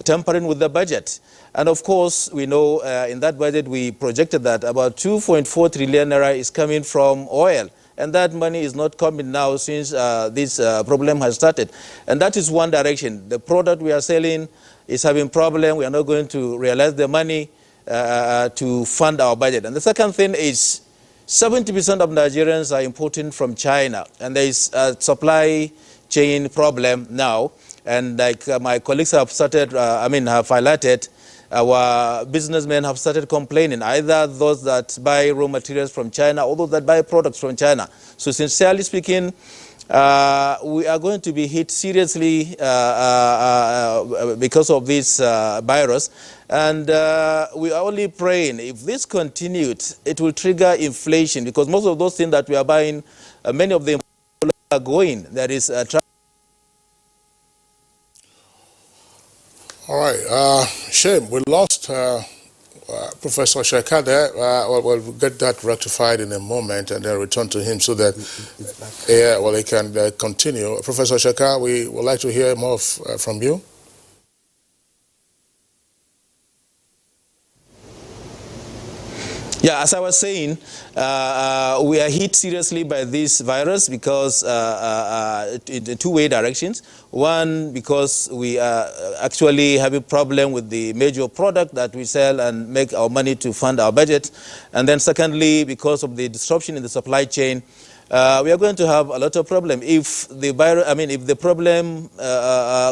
tampering with the budget. And of course, we know in that budget, we projected that about 2.4 trillion naira is coming from oil. And that money is not coming now since this problem has started. And that is one direction. The product we are selling is having problem. We are not going to realize the money to fund our budget. And the second thing is 70% of Nigerians are importing from China. And there is a supply chain problem now. And like my colleagues have started, have highlighted, our businessmen have started complaining, either those that buy raw materials from China or those that buy products from China. So sincerely speaking, we are going to be hit seriously because of this virus. And we are only praying, if this continued, it will trigger inflation, because most of those things that we are buying, many of them are going. There is a All right, shame. We lost Professor Sheka there. We'll get that rectified in a moment and then return to him so that he can continue. Professor Sheka, we would like to hear more from you. Yeah, as I was saying, we are hit seriously by this virus because in two-way directions. One, because we are actually having a problem with the major product that we sell and make our money to fund our budget. And then secondly, because of the disruption in the supply chain, we are going to have a lot of problem. If the virus, if the problem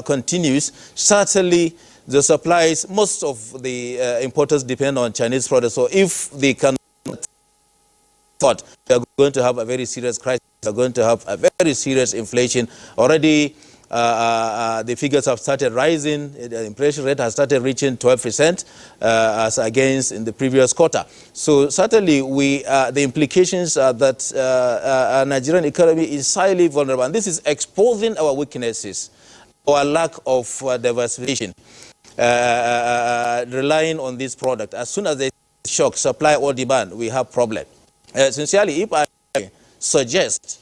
continues, certainly the supplies, most of the importers depend on Chinese products. So if they cannot afford, we are going to have a very serious crisis. We are going to have a very serious inflation. Already, the figures have started rising. The inflation rate has started reaching 12% as against in the previous quarter. So certainly, the implications are that our Nigerian economy is highly vulnerable. And this is exposing our weaknesses, our lack of diversification. Relying on this product. As soon as they shock supply or demand, we have problem. Sincerely, if I suggest,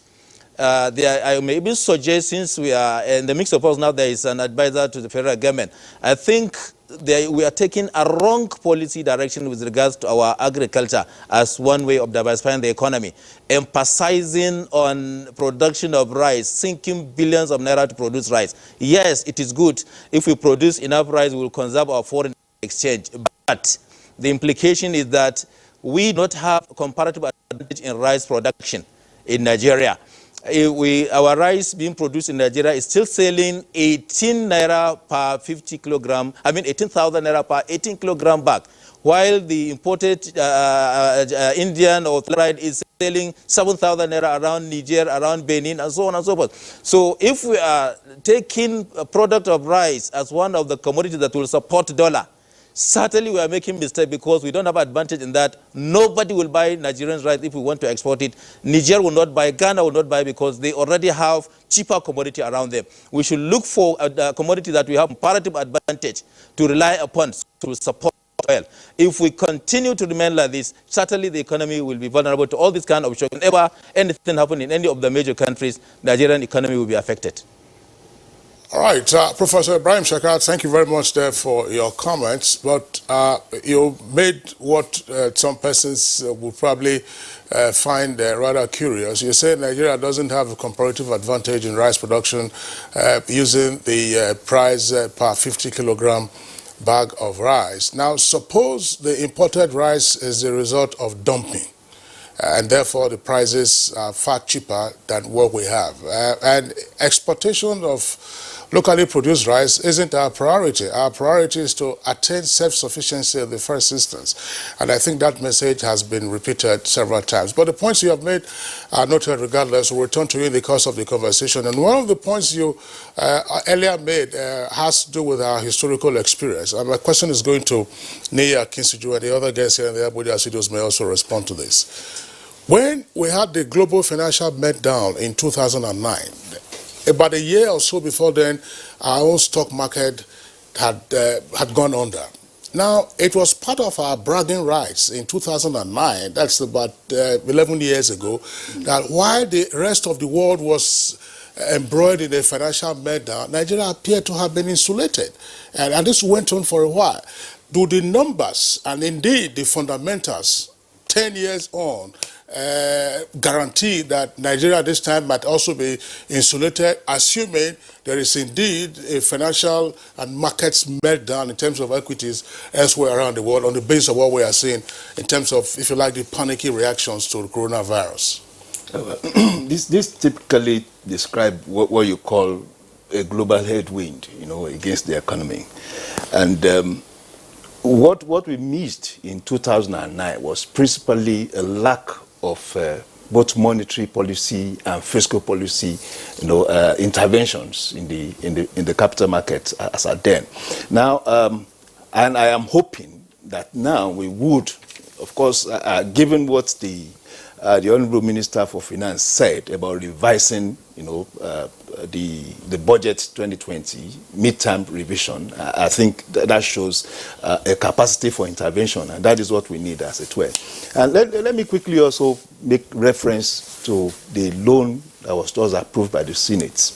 I may even suggest, since we are in the mix of us now, there is an advisor to the federal government. I think we are taking a wrong policy direction with regards to our agriculture as one way of diversifying the economy, emphasizing on production of rice, sinking billions of naira to produce rice. Yes, it is good. If we produce enough rice, we will conserve our foreign exchange. But the implication is that we do not have comparative advantage in rice production in Nigeria. Our rice being produced in Nigeria is still selling 18 naira per 50 kilogram, 18,000 naira per 18 kilogram bag, while the imported Indian or rice is selling 7,000 naira around Niger, around Benin, and so on and so forth. So if we are taking a product of rice as one of the commodities that will support dollar, certainly we are making mistake, because we don't have advantage in that. Nobody will buy Nigerian rice if we want to export it. Niger will not buy, Ghana will not buy, because they already have cheaper commodity around them. We should look for a commodity that we have comparative advantage to rely upon to support oil. If we continue to remain like this, certainly the economy will be vulnerable to all this kind of shock. Whenever anything happens in any of the major countries, Nigerian economy will be affected. All right, Professor Ibrahim Sheka, thank you very much there for your comments. But you made what some persons would probably find rather curious. You say Nigeria doesn't have a comparative advantage in rice production using the price per 50 kilogram bag of rice. Now, suppose the imported rice is the result of dumping, and therefore the prices are far cheaper than what we have. And exportation of locally produced rice isn't our priority. Our priority is to attain self-sufficiency in the first instance. And I think that message has been repeated several times. But the points you have made are noted regardless. We'll return to you in the course of the conversation. And one of the points you earlier made has to do with our historical experience. And my question is going to Nia Kinsiju, and the other guests here in the Abuja studios may also respond to this. When we had the global financial meltdown in 2009, about a year or so before then, our own stock market had gone under. Now, it was part of our bragging rights in 2009, that's about 11 years ago, that while the rest of the world was embroiled in a financial meltdown, Nigeria appeared to have been insulated. And this went on for a while. Do the numbers and indeed the fundamentals 10 years on guarantee that Nigeria this time might also be insulated, assuming there is indeed a financial and markets meltdown in terms of equities elsewhere around the world on the basis of what we are seeing in terms of, if you like, the panicky reactions to the coronavirus? This typically describe what you call a global headwind, against the economy. And what we missed in 2009 was principally a lack of both monetary policy and fiscal policy, interventions in the capital market as at then. Now, and I am hoping that now we would, of course, given what the Honourable Minister for Finance said about revising, the budget 2020 midterm revision, I think that shows a capacity for intervention, and that is what we need, as it were. And let me quickly also make reference to the loan that was just approved by the Senate,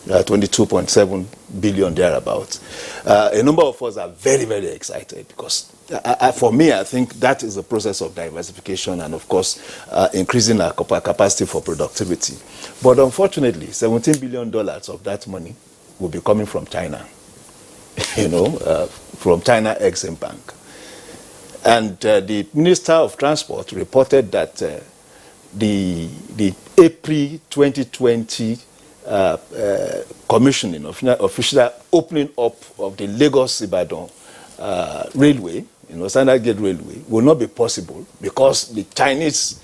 22.7 billion thereabouts. A number of us are very, very excited because for me, I think that is a process of diversification and, of course, increasing our capacity for productivity. But unfortunately, $17 billion of that money will be coming from China, from China Exim Bank. And the Minister of Transport reported that the April 2020 commissioning, official opening up of the Lagos-Ibadan railway, Standard Gauge Railway, will not be possible because the Chinese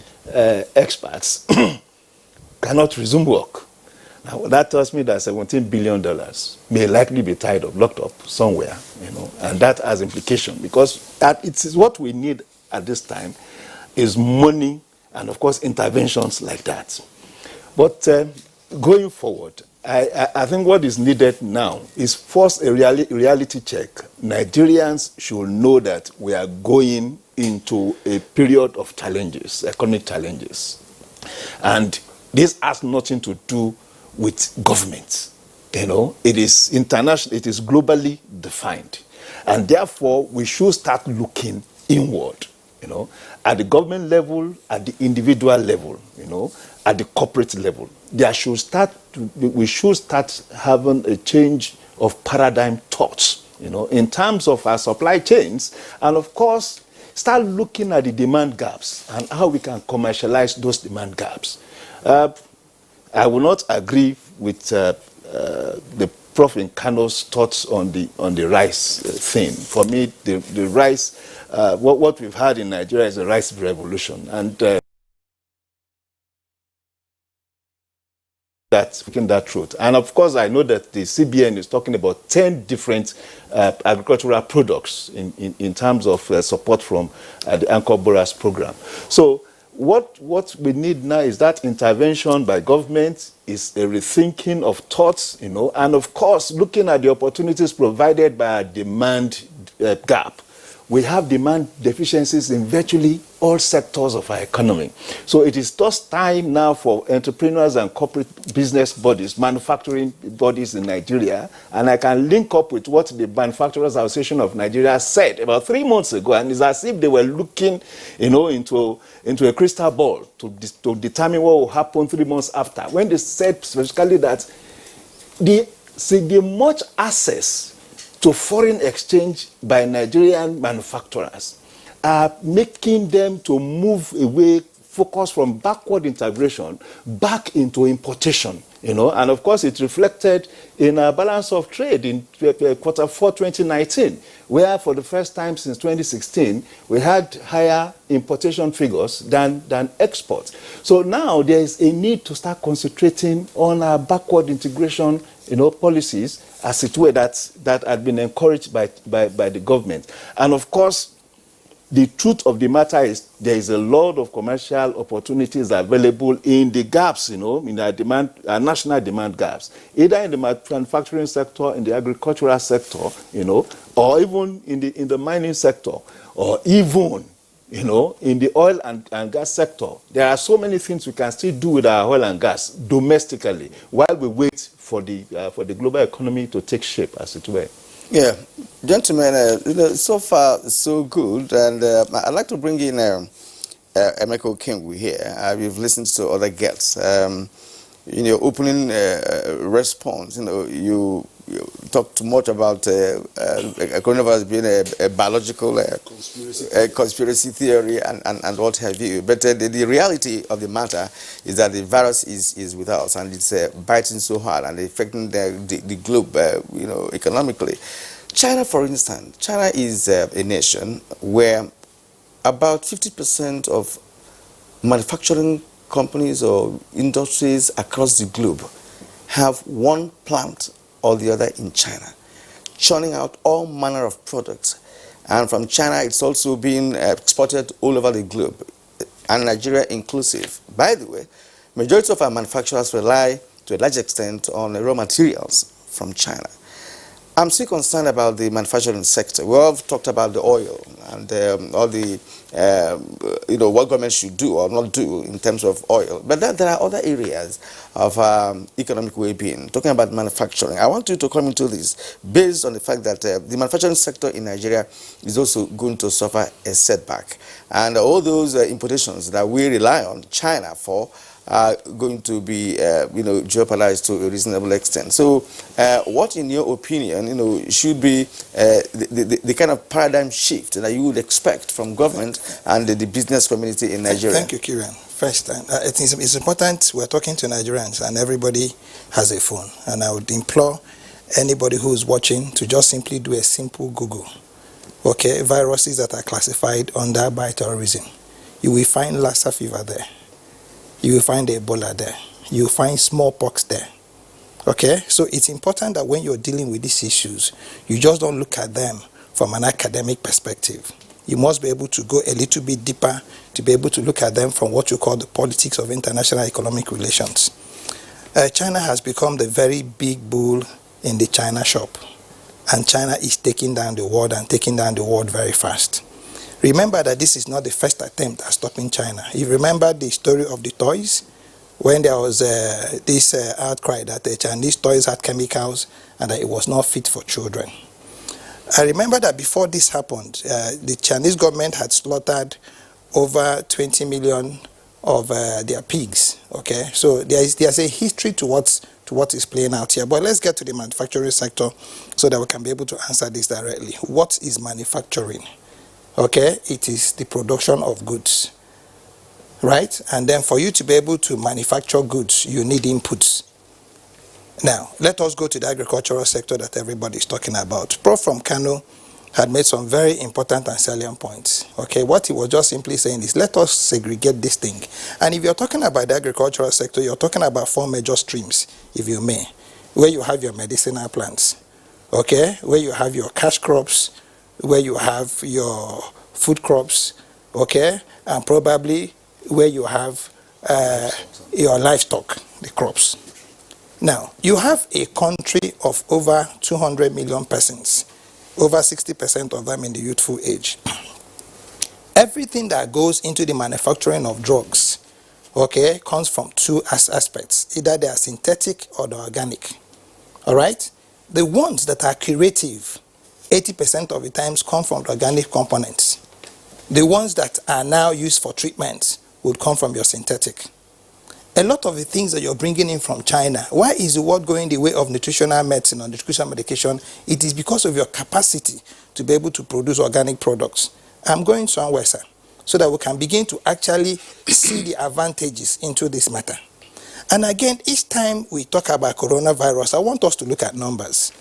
experts cannot resume work. Now, that tells me that $17 billion may likely be tied up, locked up somewhere, and that has implication because it is what we need at this time is money and, of course, interventions like that. But going forward, I think what is needed now is first a reality check. Nigerians should know that we are going into a period of challenges, economic challenges. And this has nothing to do with government. It is international, it is globally defined. And therefore, we should start looking inward, at the government level, at the individual level, at the corporate level. We should start having a change of paradigm thoughts, in terms of our supply chains, and of course, start looking at the demand gaps and how we can commercialize those demand gaps. I will not agree with the Prof. Nkano's thoughts on the rice thing. For me, the rice, what we've had in Nigeria is a rice revolution, and that's speaking that truth. And of course, I know that the CBN is talking about 10 different agricultural products in terms of support from the Anchor Borers program. So what we need now is that intervention by government, is a rethinking of thoughts, and of course, looking at the opportunities provided by a demand gap. We have demand deficiencies in virtually all sectors of our economy. So it is just time now for entrepreneurs and corporate business bodies, manufacturing bodies in Nigeria, and I can link up with what the Manufacturers Association of Nigeria said about 3 months ago, and it's as if they were looking, into a crystal ball to determine what will happen 3 months after, when they said specifically that the much access to foreign exchange by Nigerian manufacturers are making them to move away, focus from backward integration back into importation you know, and of course it reflected in a balance of trade in quarter 4 2019, where for the first time since 2016 we had higher importation figures than exports. So now there is a need to start concentrating on our backward integration, you know, policies, as it were, that had been encouraged by the government. And of course, the truth of the matter is there is a lot of commercial opportunities available in the gaps, you know, in our national demand gaps, either in the manufacturing sector, in the agricultural sector, you know, or even in the mining sector, or even, you know, in the oil and gas sector. There are so many things we can still do with our oil and gas domestically while we wait for the global economy to take shape, as it were. Yeah, gentlemen, you know, so far so good, and I'd like to bring in Emeka Okengwu here. We've listened to other guests. In your opening response, you know, you talked too much about coronavirus being a biological conspiracy theory and what have you. But the reality of the matter is that the virus is with us, and it's biting so hard and affecting the globe, you know, economically. China, for instance, China is a nation where about 50% of manufacturing companies or industries across the globe have one plant or the other in China, churning out all manner of products. And from China, it's also being exported all over the globe, and Nigeria inclusive. By the way, majority of our manufacturers rely to a large extent on raw materials from China. I'm still concerned about the manufacturing sector. We have talked about the oil and all the, you know, what government should do or not do in terms of oil. But then there are other areas of economic well-being. Talking about manufacturing, I want you to come into this based on the fact that the manufacturing sector in Nigeria is also going to suffer a setback. And all those importations that we rely on China for are going to be, you know, jeopardized to a reasonable extent. So, what, in your opinion, you know, should be the kind of paradigm shift that you would expect from government and the business community in Nigeria? Thank you, Kieran. First, I think it's important. We're talking to Nigerians, and everybody has a phone. And I would implore anybody who's watching to just simply do a simple Google. Okay, viruses that are classified under bioterrorism. You will find Lassa fever there. You will find Ebola there. You will find smallpox there. Okay? So it's important that when you're dealing with these issues, you just don't look at them from an academic perspective. You must be able to go a little bit deeper to be able to look at them from what you call the politics of international economic relations. China has become the very big bull in the China shop. And China is taking down the world and taking down the world very fast. Remember that this is not the first attempt at stopping China. You remember the story of the toys? When there was this outcry that the Chinese toys had chemicals and that it was not fit for children. I remember that before this happened, the Chinese government had slaughtered over 20 million of their pigs. Okay, so there's a history to what is playing out here. But let's get to the manufacturing sector so that we can be able to answer this directly. What is manufacturing? Okay, it is the production of goods, right? And then for you to be able to manufacture goods, you need inputs. Now, let us go to the agricultural sector that everybody is talking about. Prof from Kano had made some very important and salient points. Okay, what he was just simply saying is, let us segregate this thing. And if you're talking about the agricultural sector, you're talking about 4 major streams, if you may, where you have your medicinal plants, okay, where you have your cash crops, where you have your food crops, okay, and probably where you have your livestock, the crops. Now, you have a country of over 200 million persons, over 60% of them in the youthful age. Everything that goes into the manufacturing of drugs, okay, comes from 2 aspects. Either they are synthetic or they're organic, all right? The ones that are curative, 80% of the times come from organic components. The ones that are now used for treatment would come from your synthetic. A lot of the things that you're bringing in from China, why is the world going the way of nutritional medicine or nutritional medication? It is because of your capacity to be able to produce organic products. I'm going somewhere, sir, so that we can begin to actually see the advantages into this matter. And again, each time we talk about coronavirus, I want us to look at numbers.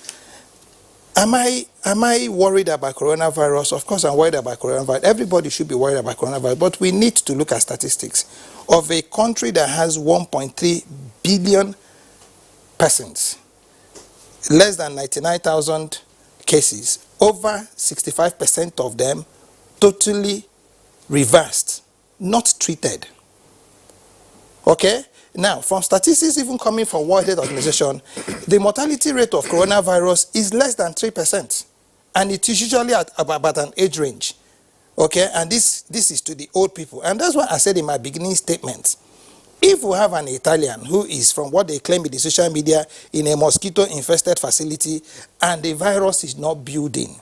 Am I worried about coronavirus? Of course I'm worried about coronavirus. Everybody should be worried about coronavirus, but we need to look at statistics of a country that has 1.3 billion persons, less than 99,000 cases, over 65% of them totally reversed, not treated. Okay? Now, from statistics even coming from World Health Organization, the mortality rate of coronavirus is less than 3%. And it is usually at about an age range. Okay? And this is to the old people. And that's what I said in my beginning statement. If we have an Italian who is, from what they claim in the social media, in a mosquito-infested facility, and the virus is not building,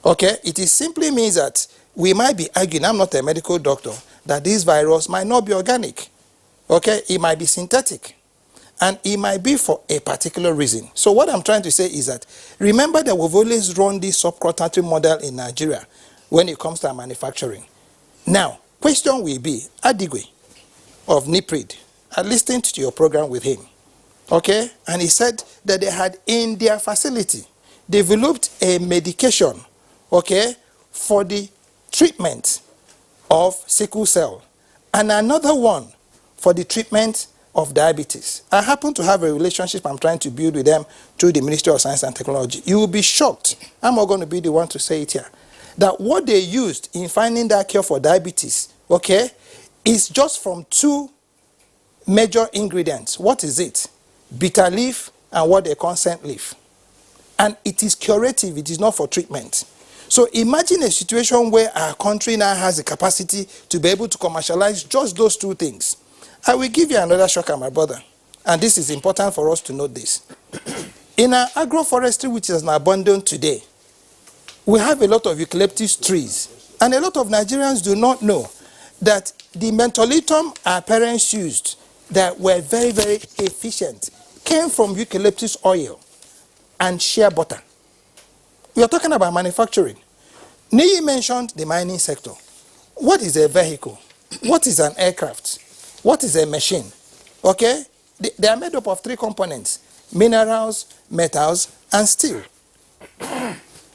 okay, it simply means that we might be arguing, I'm not a medical doctor, that this virus might not be organic. Okay, it might be synthetic. And it might be for a particular reason. So what I'm trying to say is that, remember that we've always run this subcontracting model in Nigeria when it comes to our manufacturing. Now, question will be, Adigwe of NIPRID, I listened to your program with him. Okay, and he said that they had in their facility developed a medication, okay, for the treatment of sickle cell, and another one for the treatment of diabetes. I happen to have a relationship I'm trying to build with them through the Ministry of Science and Technology. You will be shocked, I'm not going to be the one to say it here, that what they used in finding that cure for diabetes, okay, is just from two major ingredients. What is it? Bitter leaf and what they call scent leaf. And it is curative, it is not for treatment. So imagine a situation where our country now has the capacity to be able to commercialize just those two things. I will give you another shocker, my brother. And this is important for us to note this. In our agroforestry, which is abundant today, we have a lot of eucalyptus trees. And a lot of Nigerians do not know that the mentholatum our parents used that were very, very efficient came from eucalyptus oil and shea butter. We are talking about manufacturing. Niyi mentioned the mining sector. What is a vehicle? What is an aircraft? What is a machine? Okay? They are made up of three components: minerals, metals, and steel.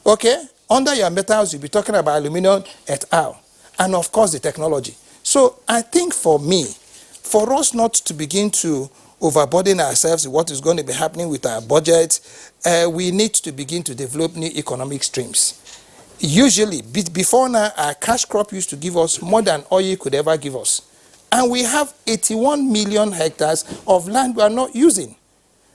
Okay? Under your metals, you'll be talking about aluminum et al. And of course, the technology. So I think for me, for us not to begin to overburden ourselves with what is going to be happening with our budget, we need to begin to develop new economic streams. Usually, before now, our cash crop used to give us more than oil could ever give us. And we have 81 million hectares of land we are not using.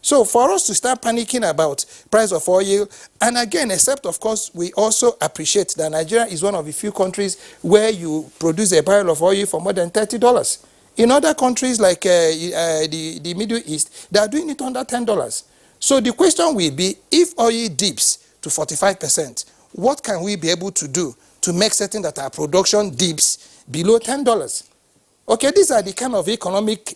So for us to start panicking about price of oil, and again, except of course, we also appreciate that Nigeria is one of the few countries where you produce a barrel of oil for more than $30. In other countries like the Middle East, they are doing it under $10. So the question will be, if oil dips to 45%, what can we be able to do to make certain that our production dips below $10? Okay, these are the kind of economic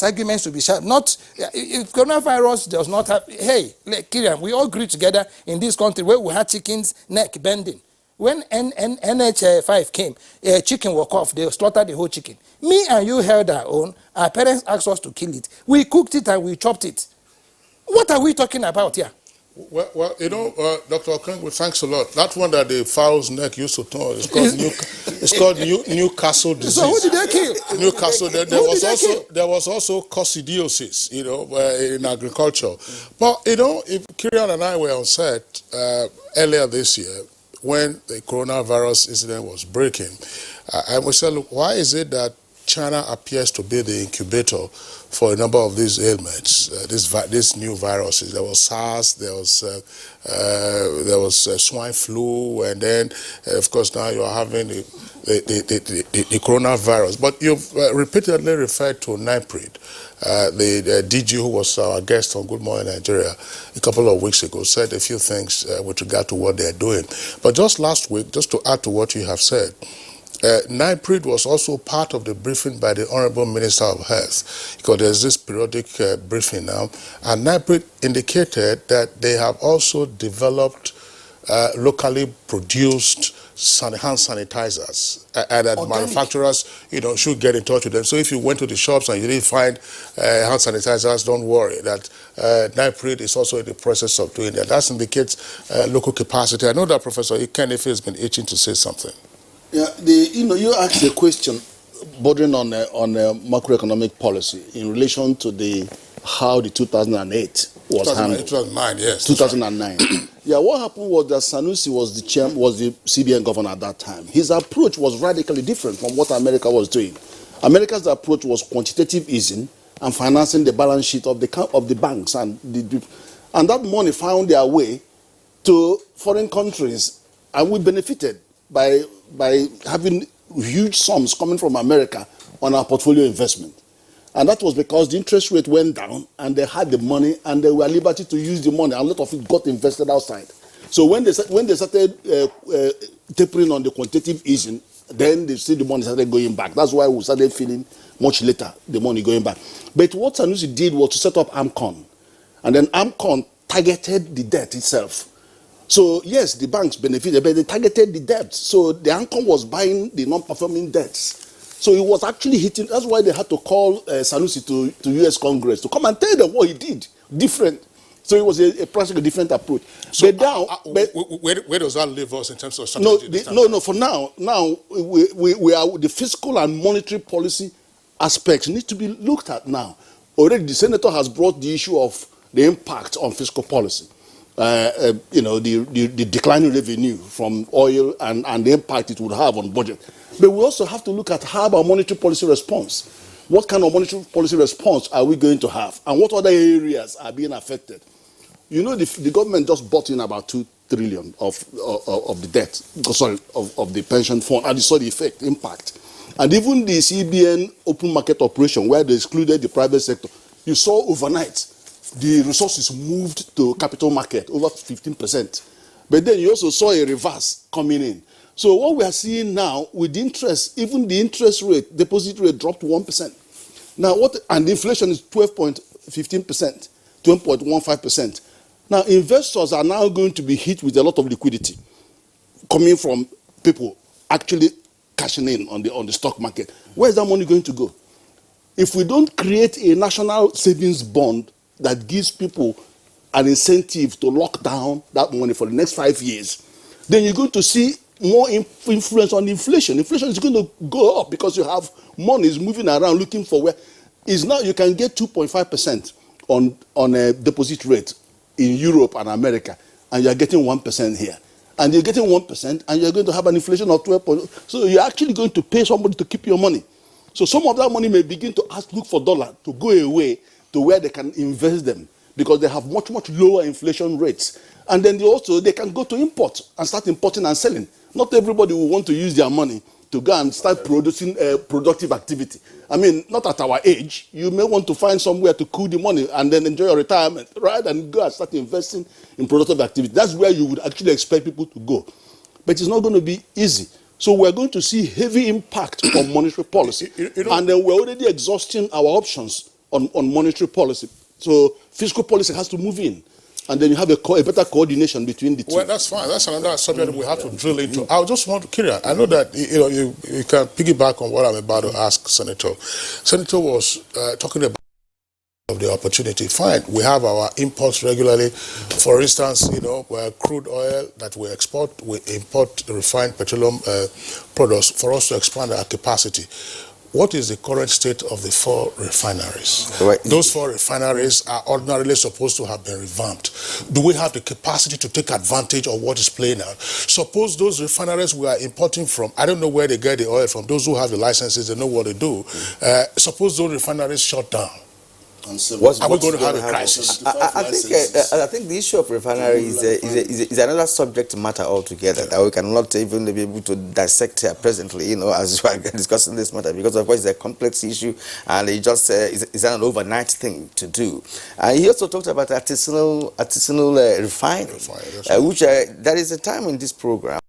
arguments to be shared. Not if coronavirus does not have. Hey, Kirian, we all grew together in this country where we had chickens neck bending. When NH5 came, chicken walk off. They slaughtered the whole chicken. Me and you held our own. Our parents asked us to kill it. We cooked it and we chopped it. What are we talking about here? Well, you know, Dr. Okengwu, thanks a lot. That one that the fowl's neck used to turn, it's called Newcastle disease. So who did they kill? Newcastle. There was also coccidiosis, you know, in agriculture. But, you know, if Kirian and I were on set earlier this year, when the coronavirus incident was breaking, and we said, look, why is it that China appears to be the incubator for a number of these ailments, these new viruses? There was SARS, there was swine flu, and then, of course, now you are having the coronavirus. But you've repeatedly referred to NIPRID. The DG who was our guest on Good Morning Nigeria a couple of weeks ago said a few things with regard to what they're doing. But just last week, just to add to what you have said, NIPRID was also part of the briefing by the Honorable Minister of Health, because there's this periodic briefing now, and NIPRID indicated that they have also developed locally produced hand sanitizers, and that manufacturers, should get in touch with them. So if you went to the shops and you didn't find hand sanitizers, don't worry. That NIPRID is also in the process of doing that. That indicates local capacity. I know that Professor Ikenefe has been itching to say something. Yeah, you asked a question bordering on macroeconomic policy in relation to how the 2008 was handled. 2009, yes. 2009. Yeah, what happened was that Sanusi was the CBN governor at that time. His approach was radically different from what America was doing. America's approach was quantitative easing and financing the balance sheet of the banks, and that money found their way to foreign countries, and we benefited by having huge sums coming from America on our portfolio investment. And that was because the interest rate went down and they had the money and they were at liberty to use the money, and a lot of it got invested outside. So when they started tapering on the quantitative easing, then they see the money started going back. That's why we started feeling much later the money going back. But what Sanusi did was to set up AMCON. And then AMCON targeted the debt itself. So yes, the banks benefited, but they targeted the debt. So the AMCON was buying the non-performing debts. So it was actually hitting. That's why they had to call Sanusi to U.S. Congress to come and tell them what he did different. So it was a practically different approach. So but now, where does that leave us in terms of strategy? No. For now we are the fiscal and monetary policy aspects need to be looked at now. Already, the senator has brought the issue of the impact on fiscal policy. The declining revenue from oil and the impact it would have on budget. But we also have to look at how our monetary policy response. What kind of monetary policy response are we going to have? And what other areas are being affected? The government just bought in about 2 trillion of the debt, of the pension fund, and you saw the impact. And even the CBN open market operation, where they excluded the private sector, you saw overnight the resources moved to capital market, over 15%. But then you also saw a reverse coming in. So what we are seeing now with interest, even the interest rate, deposit rate dropped 1%. Now and the inflation is 12.15%, 12.15%. Now investors are now going to be hit with a lot of liquidity coming from people actually cashing in on the stock market. Where is that money going to go? If we don't create a national savings bond that gives people an incentive to lock down that money for the next 5 years, then you're going to see more influence on inflation. Inflation is going to go up because you have monies moving around looking for where is now you can get 2.5% on a deposit rate in Europe and America, and you're getting 1% here. And you're getting 1%, and you're going to have an inflation of 12%. So you're actually going to pay somebody to keep your money. So some of that money may begin to look for dollar to go away to where they can invest them, because they have much, much lower inflation rates. And then they can go to import and start importing and selling. Not everybody will want to use their money to go and start producing productive activity. I mean, not at our age. You may want to find somewhere to cool the money and then enjoy your retirement, right? And go and start investing in productive activity. That's where you would actually expect people to go. But it's not going to be easy. So we're going to see heavy impact on monetary policy. And then we're already exhausting our options on monetary policy. So fiscal policy has to move in. And then you have a better coordination between the two. Well, that's fine. That's another subject that we have to drill into. I just want to, Kieran, I know that you can piggyback on what I'm about to ask Senator. Senator was talking about the opportunity. Fine, we have our imports regularly. For instance, crude oil that we export, we import refined petroleum products for us to expand our capacity. What is the current state of the 4 refineries? Right. Those 4 refineries are ordinarily supposed to have been revamped. Do we have the capacity to take advantage of what is playing out? Suppose those refineries we are importing from, I don't know where they get the oil from. Those who have the licenses, they know what they do. Suppose those refineries shut down. Are we going to have a crisis? I think the issue of refinery is another subject matter altogether that we cannot even be able to dissect here presently, as we are discussing this matter, because of course it's a complex issue and it just is an overnight thing to do. He also talked about artisanal refining, which there is a time in this program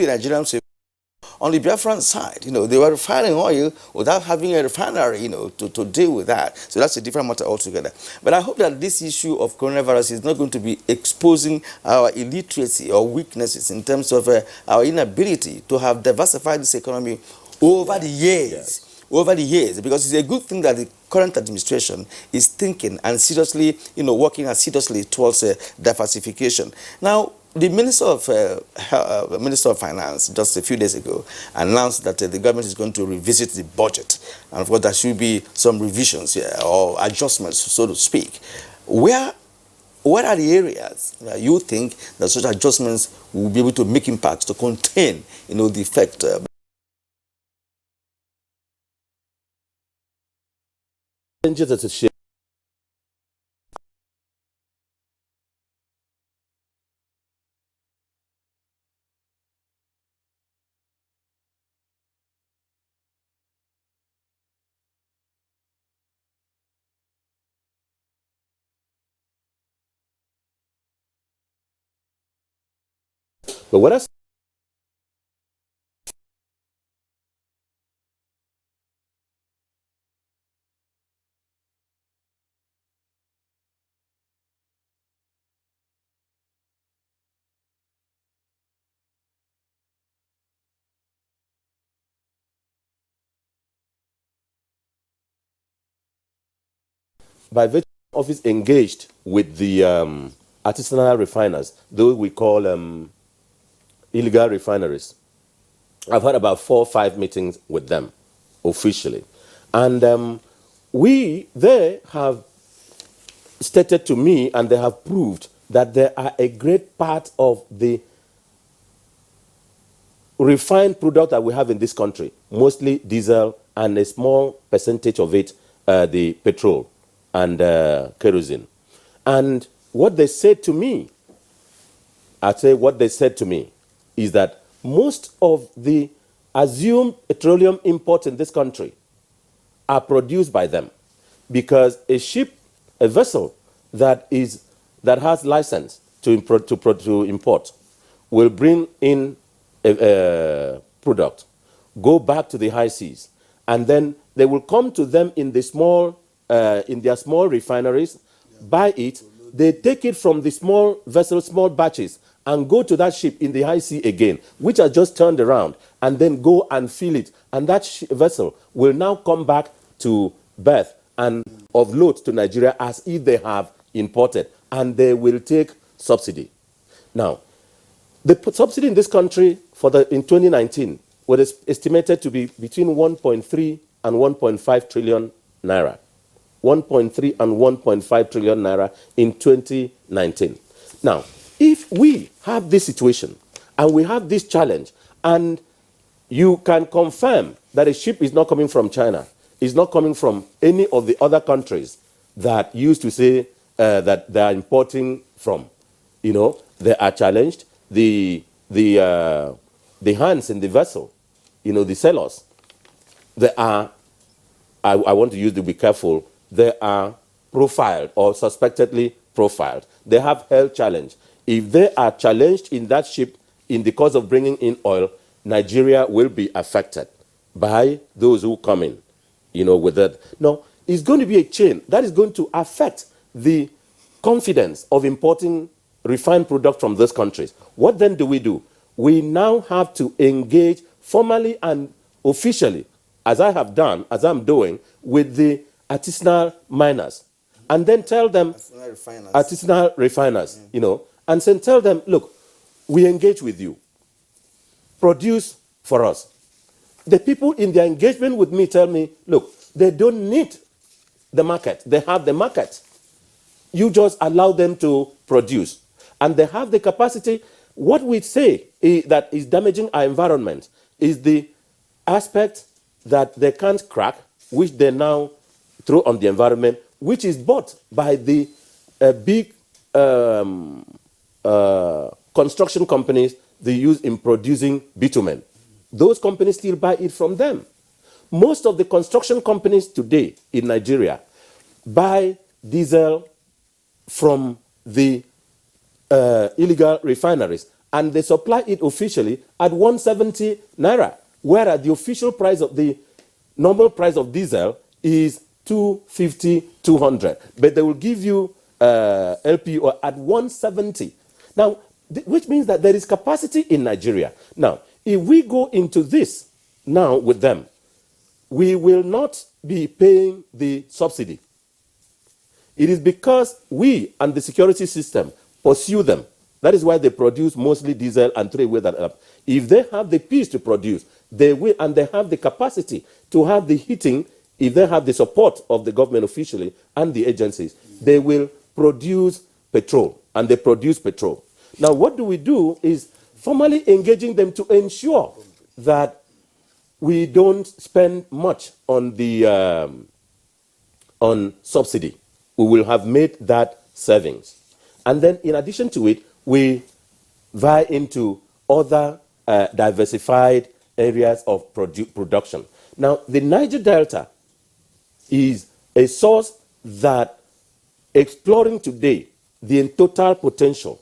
Nigerians. On the Biafran side, they were refining oil without having a refinery, to deal with that. So that's a different matter altogether. But I hope that this issue of coronavirus is not going to be exposing our illiteracy or weaknesses in terms of our inability to have diversified this economy over the years. Yes. Over the years, because it's a good thing that the current administration is thinking and seriously, working assiduously towards diversification. Now, the Minister of Finance just a few days ago announced that the government is going to revisit the budget, and of course there should be some revisions here or adjustments, so to speak. What are the areas that you think that such adjustments will be able to make impacts to contain, the effect? But what I by virtue of office engaged with the artisanal refiners, those we call illegal refineries. I've had about 4 or 5 meetings with them officially. And they have stated to me, and they have proved that there are a great part of the refined product that we have in this country, mostly diesel, and a small percentage of it, the petrol and kerosene. And what they said to me, what they said to me is that most of the assumed petroleum imports in this country are produced by them, because a vessel that has license to import will bring in a product, go back to the high seas, and then they will come to them in their small refineries, buy it, they take it from the small vessels, small batches, and go to that ship in the high sea again, which has just turned around, and then go and fill it. And that vessel will now come back to berth and offload to Nigeria as if they have imported, and they will take subsidy. Now, the subsidy in this country in 2019 was estimated to be between 1.3 and 1.5 trillion naira. 1.3 and 1.5 trillion naira in 2019. Now, if we have this situation and we have this challenge, and you can confirm that a ship is not coming from China, is not coming from any of the other countries that used to say that they are importing from, they are challenged. The hands in the vessel, the sellers, they are, I want to use to be careful, they are profiled or suspectedly profiled. They have health challenge. If they are challenged in that ship in the course of bringing in oil, Nigeria will be affected by those who come in, with that. No, it's going to be a chain that is going to affect the confidence of importing refined product from those countries. What then do? We now have to engage formally and officially, as I'm doing, with the artisanal miners, and then tell them, artisanal refiners, and then tell them, look, we engage with you, produce for us. The people in their engagement with me tell me, look, they don't need the market. They have the market. You just allow them to produce. And they have the capacity. What we say that is damaging our environment is the aspect that they can't crack, which they now throw on the environment, which is bought by the big construction companies they use in producing bitumen. Those companies still buy it from them. Most of the construction companies today in Nigeria buy diesel from the illegal refineries and they supply it officially at 170 naira, whereas the official price of the normal price of diesel is 250, 200. But they will give you LPO at 170. Now, which means that there is capacity in Nigeria. Now, if we go into this now with them, we will not be paying the subsidy. It is because we and the security system pursue them. That is why they produce mostly diesel and throw away that up. If they have the peace to produce, they will, and they have the capacity to have the heating, if they have the support of the government officially and the agencies, they will produce petrol, and they produce petrol. Now, what do we do is formally engaging them to ensure that we don't spend much on the on subsidy. We will have made that savings. And then in addition to it, we vie into other diversified areas of production. Now, the Niger Delta is a source that, exploring today the total potential,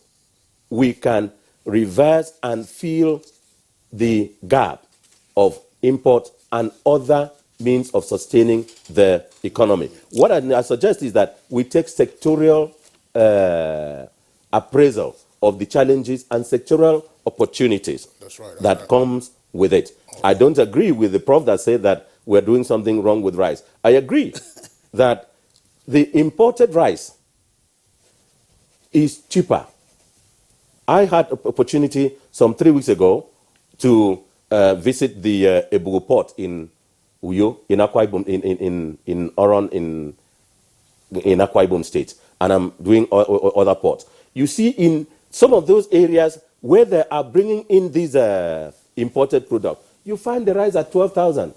we can reverse and fill the gap of import and other means of sustaining the economy. What I suggest is that we take sectorial appraisal of the challenges and sectoral opportunities that comes with it. I don't agree with the prof that said that we're doing something wrong with rice. I agree that the imported rice is cheaper. I had an opportunity some 3 weeks ago to visit the Abuja port in Uyo, in Akwa Ibom, in Oron, in Akwa Ibom State, and I'm doing other ports. You see, in some of those areas where they are bringing in these imported products, you find the rice at 12,000.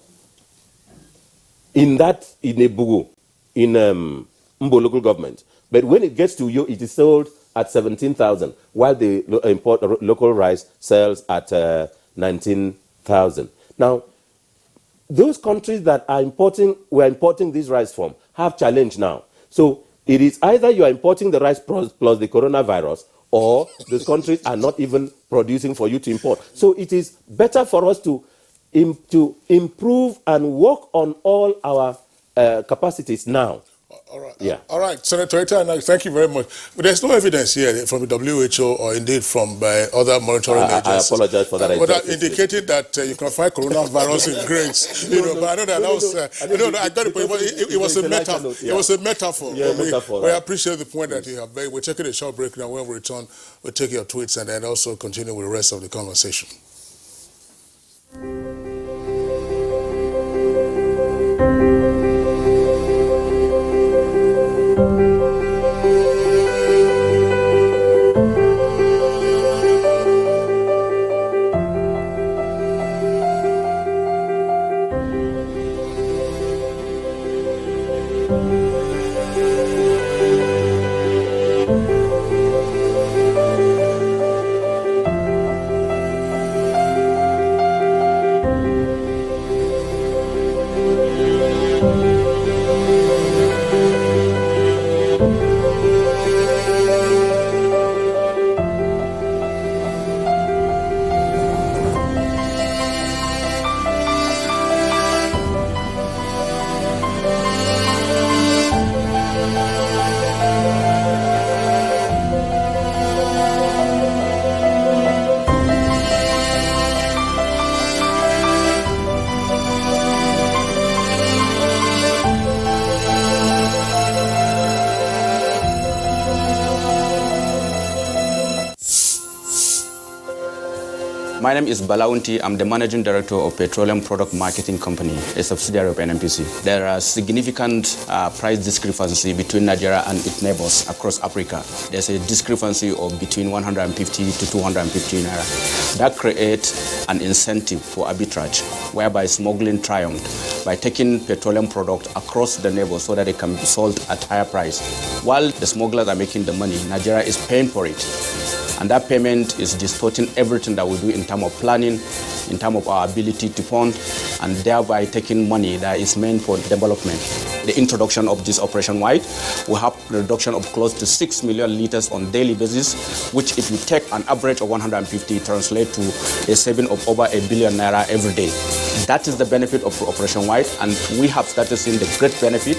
In Abuja, in Mbo local government. But when it gets to Uyo, it is sold at 17,000, while the local rice sells at 19,000. Now, those countries that are we're importing this rice from have challenge now. So it is either you are importing the rice plus the coronavirus, or those countries are not even producing for you to import. So it is better for us to improve and work on all our capacities now. All right. Yeah. All right, Senator Ita, thank you very much. But there's no evidence here from the WHO or indeed from other monitoring agencies. I apologize for that. Indicated that you can find coronavirus in grains. But I know that was. I got it. It was a metaphor. It was a metaphor. Yeah, we appreciate the point that you have made. We're taking a short break now. When we return, we'll take your tweets and then also continue with the rest of the conversation. My name is Balaunti. I'm the Managing Director of Petroleum Product Marketing Company, a subsidiary of NNPC. There are significant price discrepancy between Nigeria and its neighbors across Africa. There's a discrepancy of between 150 to 250 naira. That creates an incentive for arbitrage, whereby smuggling triumphed by taking petroleum product across the neighbors so that they can be sold at higher price. While the smugglers are making the money, Nigeria is paying for it. And that payment is distorting everything that we do in terms of planning, in terms of our ability to fund, and thereby taking money that is meant for development. The introduction of this Operation White will have reduction of close to 6 million liters on daily basis, which if you take an average of 150 translate to a saving of over ₦1 billion every day. That is the benefit of Operation White, and we have started seeing the great benefit.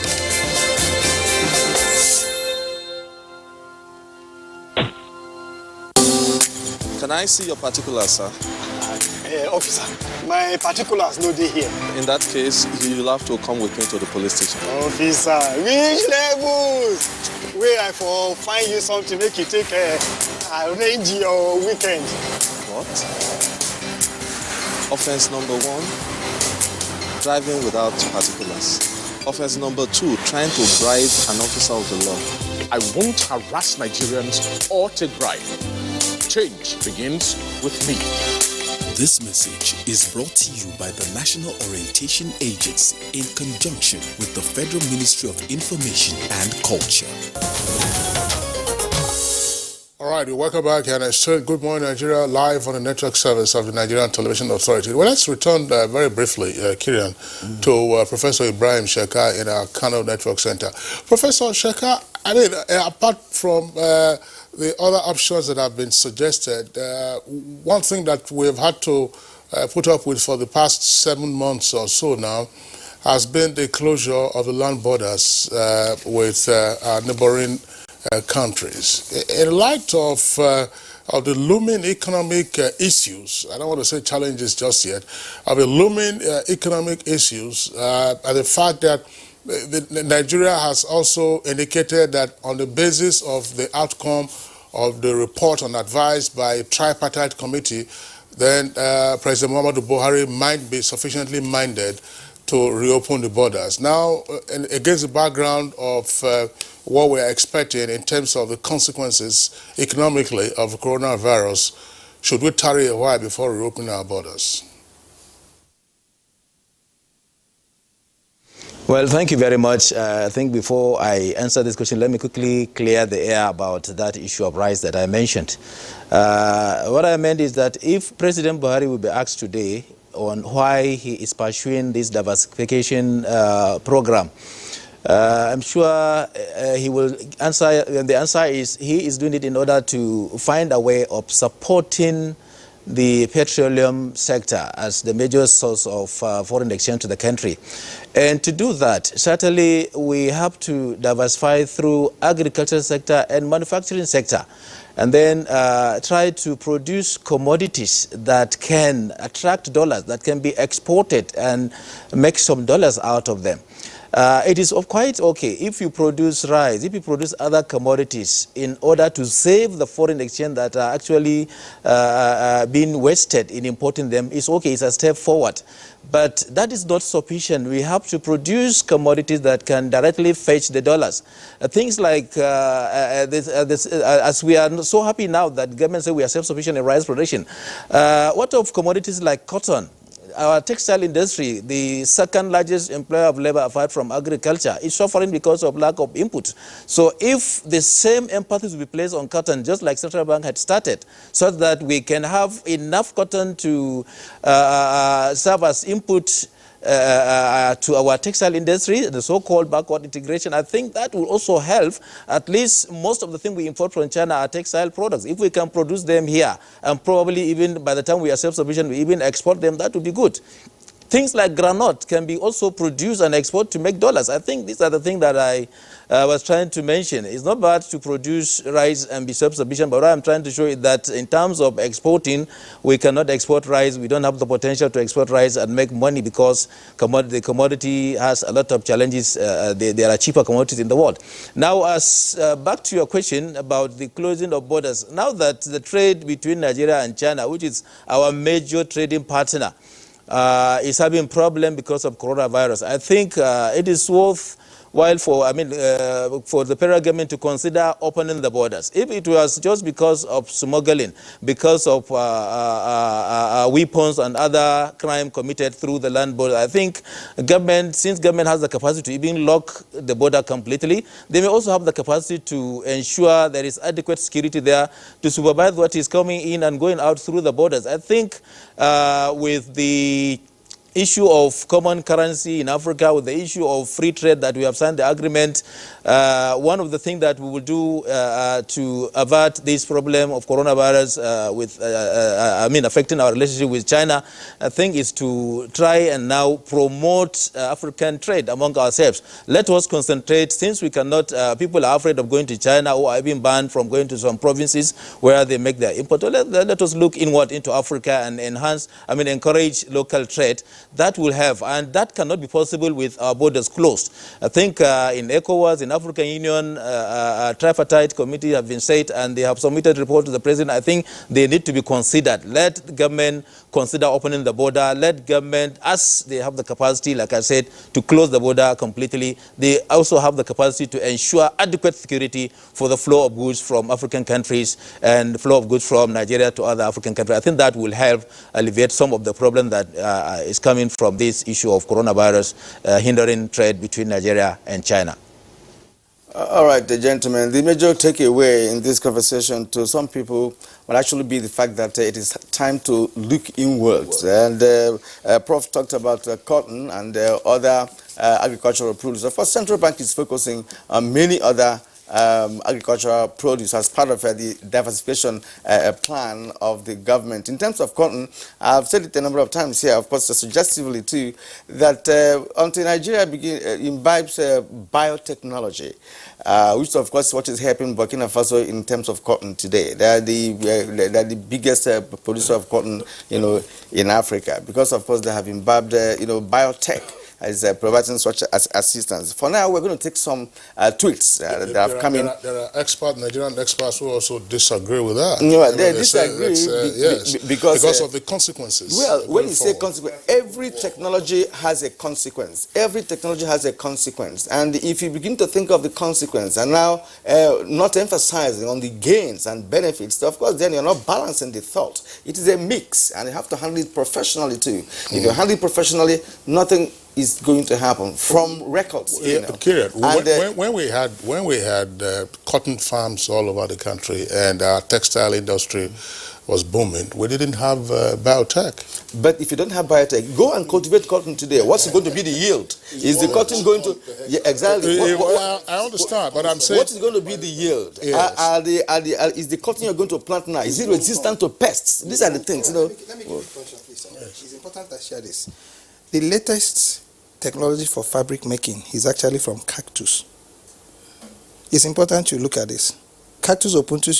Can I see your particulars, sir? Officer, my particulars no dey here. In that case, you'll have to come with me to the police station. Officer, which levels? Where I for find you something make you take arrange your weekend. What? Offense number 1, driving without particulars. Offense number 2, trying to bribe an officer of the law. I won't harass Nigerians or take bribe. Change begins with me. This message is brought to you by the National Orientation Agency in conjunction with the Federal Ministry of Information and Culture. All right, welcome back, and I said good morning, Nigeria, live on the network service of the Nigerian Television Authority. Well, let's return very briefly, Kirian, to Professor Ibrahim Sheka in our Kano Network Center. Professor Sheka, I mean, apart from the other options that have been suggested, one thing that we've had to put up with for the past 7 months or so now has been the closure of the land borders with our neighboring countries. In light of the looming economic issues, I don't want to say challenges just yet, of the looming economic issues, and the fact that Nigeria has also indicated that on the basis of the outcome of the report on advice by a tripartite committee, then President Muhammadu Buhari might be sufficiently minded to reopen the borders. Now, against the background of what we are expecting in terms of the consequences economically of coronavirus, should we tarry a while before reopening our borders? Well, thank you very much. I think before I answer this question, let me quickly clear the air about that issue of rice that I mentioned. What I meant is that if President Buhari will be asked today on why he is pursuing this diversification program, I'm sure he will answer, and the answer is he is doing it in order to find a way of supporting the petroleum sector as the major source of foreign exchange to the country. And to do that, certainly we have to diversify through agricultural sector and manufacturing sector, and then try to produce commodities that can attract dollars, that can be exported and make some dollars out of them. It is quite okay if you produce rice, if you produce other commodities in order to save the foreign exchange that are actually being wasted in importing them. It's okay, it's a step forward. But that is not sufficient. We have to produce commodities that can directly fetch the dollars. Things like, as we are so happy now that government say we are self-sufficient in rice production, what of commodities like cotton? Our textile industry, the second largest employer of labor apart from agriculture, is suffering because of lack of input. So if the same emphasis will be placed on cotton, just like Central Bank had started, so that we can have enough cotton to serve as input to our textile industry, the so-called backward integration, I think that will also help. At least most of the things we import from China are textile products. If we can produce them here, and probably even by the time we are self-sufficient, we even export them, that would be good. Things like granite can be also produced and exported to make dollars. I think these are the things that I was trying to mention. It's not bad to produce rice and be self-sufficient, but what I'm trying to show is that in terms of exporting, we cannot export rice. We don't have the potential to export rice and make money because the commodity has a lot of challenges. There are cheaper commodities in the world. Now, back to your question about the closing of borders. Now that the trade between Nigeria and China, which is our major trading partner, is having a problem because of coronavirus, I think it is worthwhile for the federal government to consider opening the borders. If it was just because of smuggling, because of weapons and other crime committed through the land border, I think since government has the capacity to even lock the border completely, they may also have the capacity to ensure there is adequate security there to supervise what is coming in and going out through the borders. I think with the issue of common currency in Africa, with the issue of free trade that we have signed the agreement, one of the things that we will do to avert this problem of coronavirus affecting our relationship with China, I think, is to try and now promote African trade among ourselves. Let us concentrate, since we cannot, people are afraid of going to China or are being banned from going to some provinces where they make their import. Let us look inward into Africa and encourage local trade. That will have, and that cannot be possible with our borders closed. I think in ECOWAS, in African Union, a tripartite committee have been set, and they have submitted a report to the president. I think they need to be considered. Let the government consider opening the border. Let government, as they have the capacity, like I said, to close the border completely, they also have the capacity to ensure adequate security for the flow of goods from African countries and the flow of goods from Nigeria to other African countries. I think that will help alleviate some of the problem that is coming from this issue of coronavirus hindering trade between Nigeria and China. All right, gentlemen, the major takeaway in this conversation to some people will actually be the fact that it is time to look inwards. And Prof talked about cotton and other agricultural produce. Of course, Central Bank is focusing on many other agricultural produce as part of the diversification plan of the government. In terms of cotton, I've said it a number of times here, of course, suggestively too, that until Nigeria imbibes biotechnology, which of course what is happening in Burkina Faso in terms of cotton today. They are the biggest producer of cotton, in Africa, because of course they have imbibed, biotech is providing such assistance. For now, we're going to take some tweets that have come in. There are Nigerian experts who also disagree with that. No, they disagree because of the consequences. Well, when you say consequence, every technology has a consequence. Every technology has a consequence. And if you begin to think of the consequence and now not emphasizing on the gains and benefits, of course, then you're not balancing the thought. It is a mix, and you have to handle it professionally too. If you handle it professionally, nothing is going to happen from records. When we had cotton farms all over the country and our textile industry was booming, we didn't have biotech. But if you don't have biotech, go and cultivate cotton today. What's going to be the yield? Is the cotton going to... Yeah, exactly. I understand, but I'm saying... What is going to be the yield? Yes. Is the cotton you're going to plant now, is it resistant to pests? These are the things, Let me give you a question, please. It's important to share this. The latest technology for fabric making is actually from cactus. It's important to look at this. Cactus opuntus,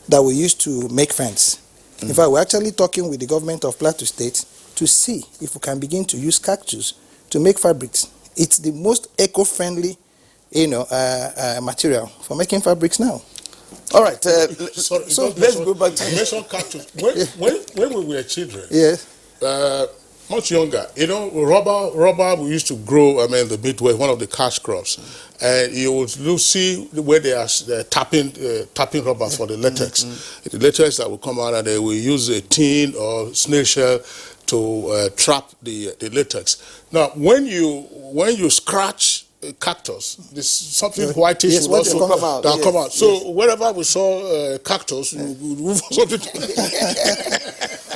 that we used to make fence. In fact, we're actually talking with the government of Plateau State to see if we can begin to use cactus to make fabrics. It's the most eco-friendly, material for making fabrics now. All right, so let's go back to... You mentioned cactus. When we were children, yes. Much younger, rubber we used to grow, the Midwest, one of the cash crops. And you would see where they are tapping rubber for the latex. The latex that will come out, and they will use a tin or snail shell to trap the latex. Now, when you scratch a cactus, there's something whitish will also come out. So wherever we saw cactus, we move something.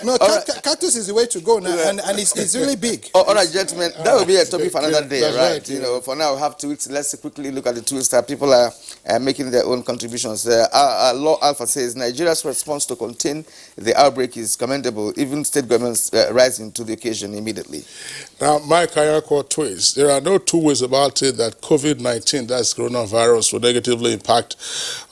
No, cactus is the way to go now, and it's really big. All right, gentlemen, that will be a topic for another day, right? For now, we have tweets. Let's quickly look at the tweets that people are making their own contributions. Law Alpha says Nigeria's response to contain the outbreak is commendable. Even state governments rising to the occasion immediately. Now, Mike Ayako tweets, there are no two ways about it that COVID-19, that's coronavirus, will negatively impact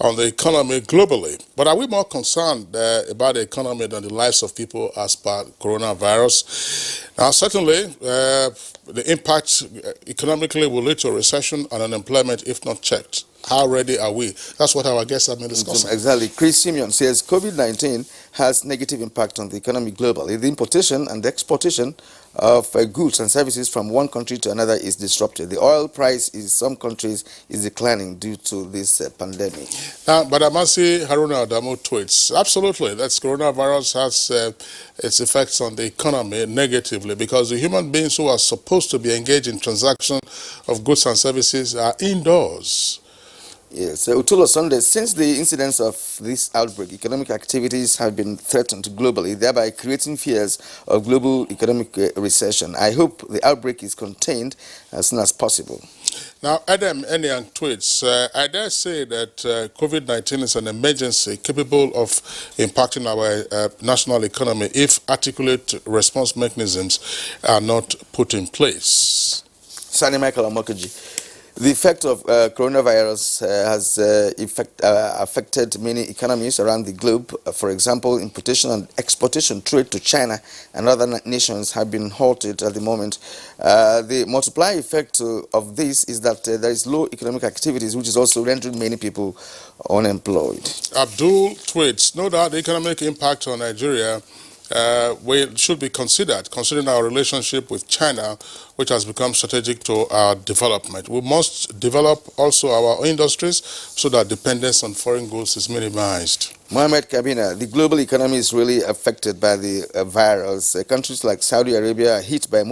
on the economy globally. But are we more concerned about the economy than the lives of people as per coronavirus? Now, certainly, the impact economically will lead to a recession and unemployment if not checked. How ready are we? That's what our guests have been discussing. Exactly. Chris Simeon says COVID-19 has negative impact on the economy globally. The importation and the exportation of goods and services from one country to another is disrupted. The oil price in some countries is declining due to this pandemic. Now, but Amasi Haruna Adamu tweets, absolutely, that coronavirus has its effects on the economy negatively because the human beings who are supposed to be engaged in transaction of goods and services are indoors. Yes, Utulo Sunday, since the incidence of this outbreak, economic activities have been threatened globally, thereby creating fears of global economic recession. I hope the outbreak is contained as soon as possible. Now, Adam Enyang tweets, I dare say that COVID-19 is an emergency capable of impacting our national economy if articulate response mechanisms are not put in place. Sani Michael Amokaji. The effect of coronavirus has affected many economies around the globe. For example, importation and exportation trade to China and other nations have been halted at the moment. The multiplier effect of this is that there is low economic activities, which is also rendering many people unemployed. Abdul tweets, no doubt the economic impact on Nigeria should be considered, considering our relationship with China, which has become strategic to our development. We must develop also our industries so that dependence on foreign goods is minimized. Mohamed Kabina, the global economy is really affected by the virus. Countries like Saudi Arabia are hit the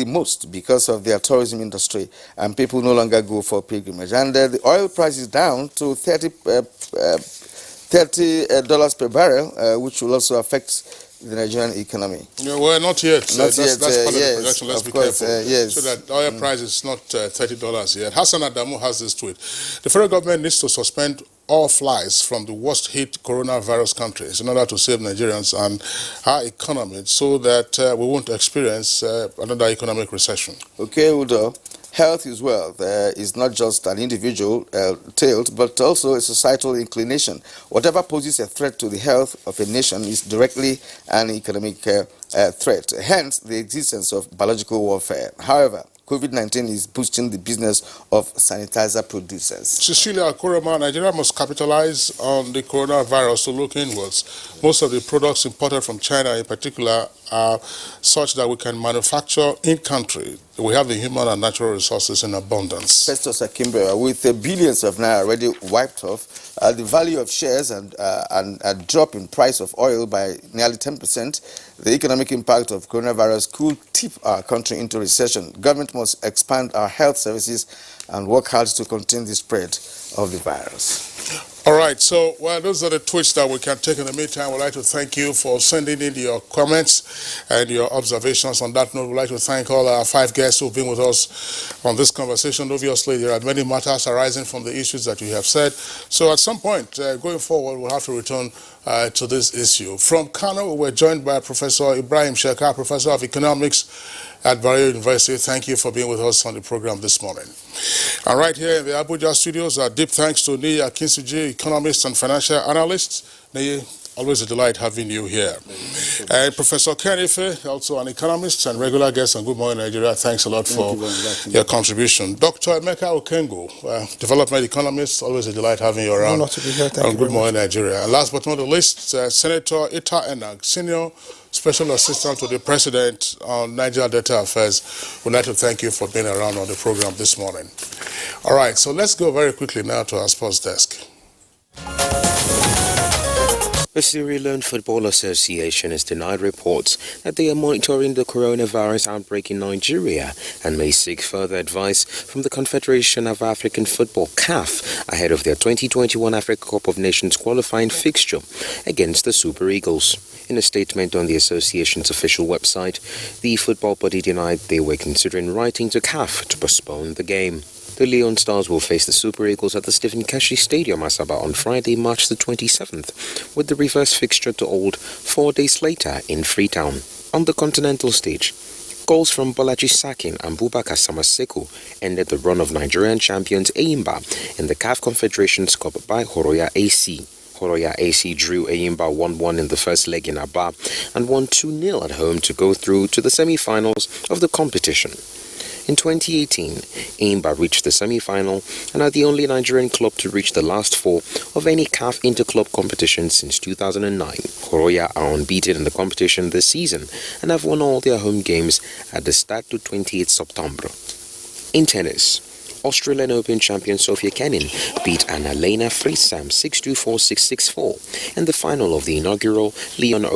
most because of their tourism industry, and people no longer go for pilgrimage. And the oil price is down to $30 per barrel, which will also affect the Nigerian economy. Yeah, well, not yet. That's part of the yes, projection. Let's be course, careful. yes. So that oil price is not $30 yet. Hassan Adamu has this tweet. The federal government needs to suspend all flights from the worst hit coronavirus countries in order to save Nigerians and our economy so that we won't experience another economic recession. Okay, Udo. Health is wealth is not just an individual tale, but also a societal inclination. Whatever poses a threat to the health of a nation is directly an economic threat, hence the existence of biological warfare. However, COVID-19 is boosting the business of sanitizer producers. Cecilia Akurama, Nigeria must capitalize on the coronavirus to look inwards. Most of the products imported from China in particular are such that we can manufacture in-country. We have the human and natural resources in abundance. Festus Akimbe, with billions of naira already wiped off, the value of shares and a drop in price of oil by nearly 10%, the economic impact of coronavirus could tip our country into recession. Government must expand our health services and work hard to contain the spread of the virus. All right, so, well, those are the tweets that we can take in the meantime. We'd like to thank you for sending in your comments and your observations. On that note, we'd like to thank all our 5 guests who've been with us on this conversation. Obviously, there are many matters arising from the issues that you have said. So at some point, going forward, we'll have to return to this issue. From Kano, we're joined by Professor Ibrahim Sheka, Professor of Economics at Barrio University. Thank you for being with us on the program this morning. And right here in the Abuja studios, deep thanks to Niyi Akinsuji, economist and financial analyst. Niyi, always a delight having you here. And Professor Ken Ife, also an economist and regular guest on Good Morning Nigeria. Thanks a lot for your contribution. Dr. Emeka Okengo, development economist, always a delight having you around on Good Morning Nigeria. And last but not the least, Senator Ita Enag, Senior Special Assistant to the President on Niger Data Affairs. We'd like to thank you for being around on the program this morning. All right, so let's go very quickly now to our sports desk. The Sierra Leone Football Association has denied reports that they are monitoring the coronavirus outbreak in Nigeria and may seek further advice from the Confederation of African Football, CAF, ahead of their 2021 Africa Cup of Nations qualifying fixture against the Super Eagles. In a statement on the association's official website, the football body denied they were considering writing to CAF to postpone the game. The Leon Stars will face the Super Eagles at the Stephen Keshi Stadium, Asaba, on Friday, March the 27th, with the reverse fixture to hold 4 days later in Freetown. On the continental stage, goals from Bolaji Sakin and Bubakar Samaseku ended the run of Nigerian champions Eyimba in the CAF Confederations Cup by Horoya AC. Horoya AC drew Eyimba 1-1 in the first leg in Aba and won 2-0 at home to go through to the semi-finals of the competition. In 2018, Eyimba reached the semi-final and are the only Nigerian club to reach the last 4 of any CAF inter-club competition since 2009. Horoya are unbeaten in the competition this season and have won all their home games at the start to 28 September. In tennis, Australian Open champion Sofia Kenin beat Anna-Lena Friesam 6-2, 4-6, 6-4 in the final of the inaugural Lyon Open.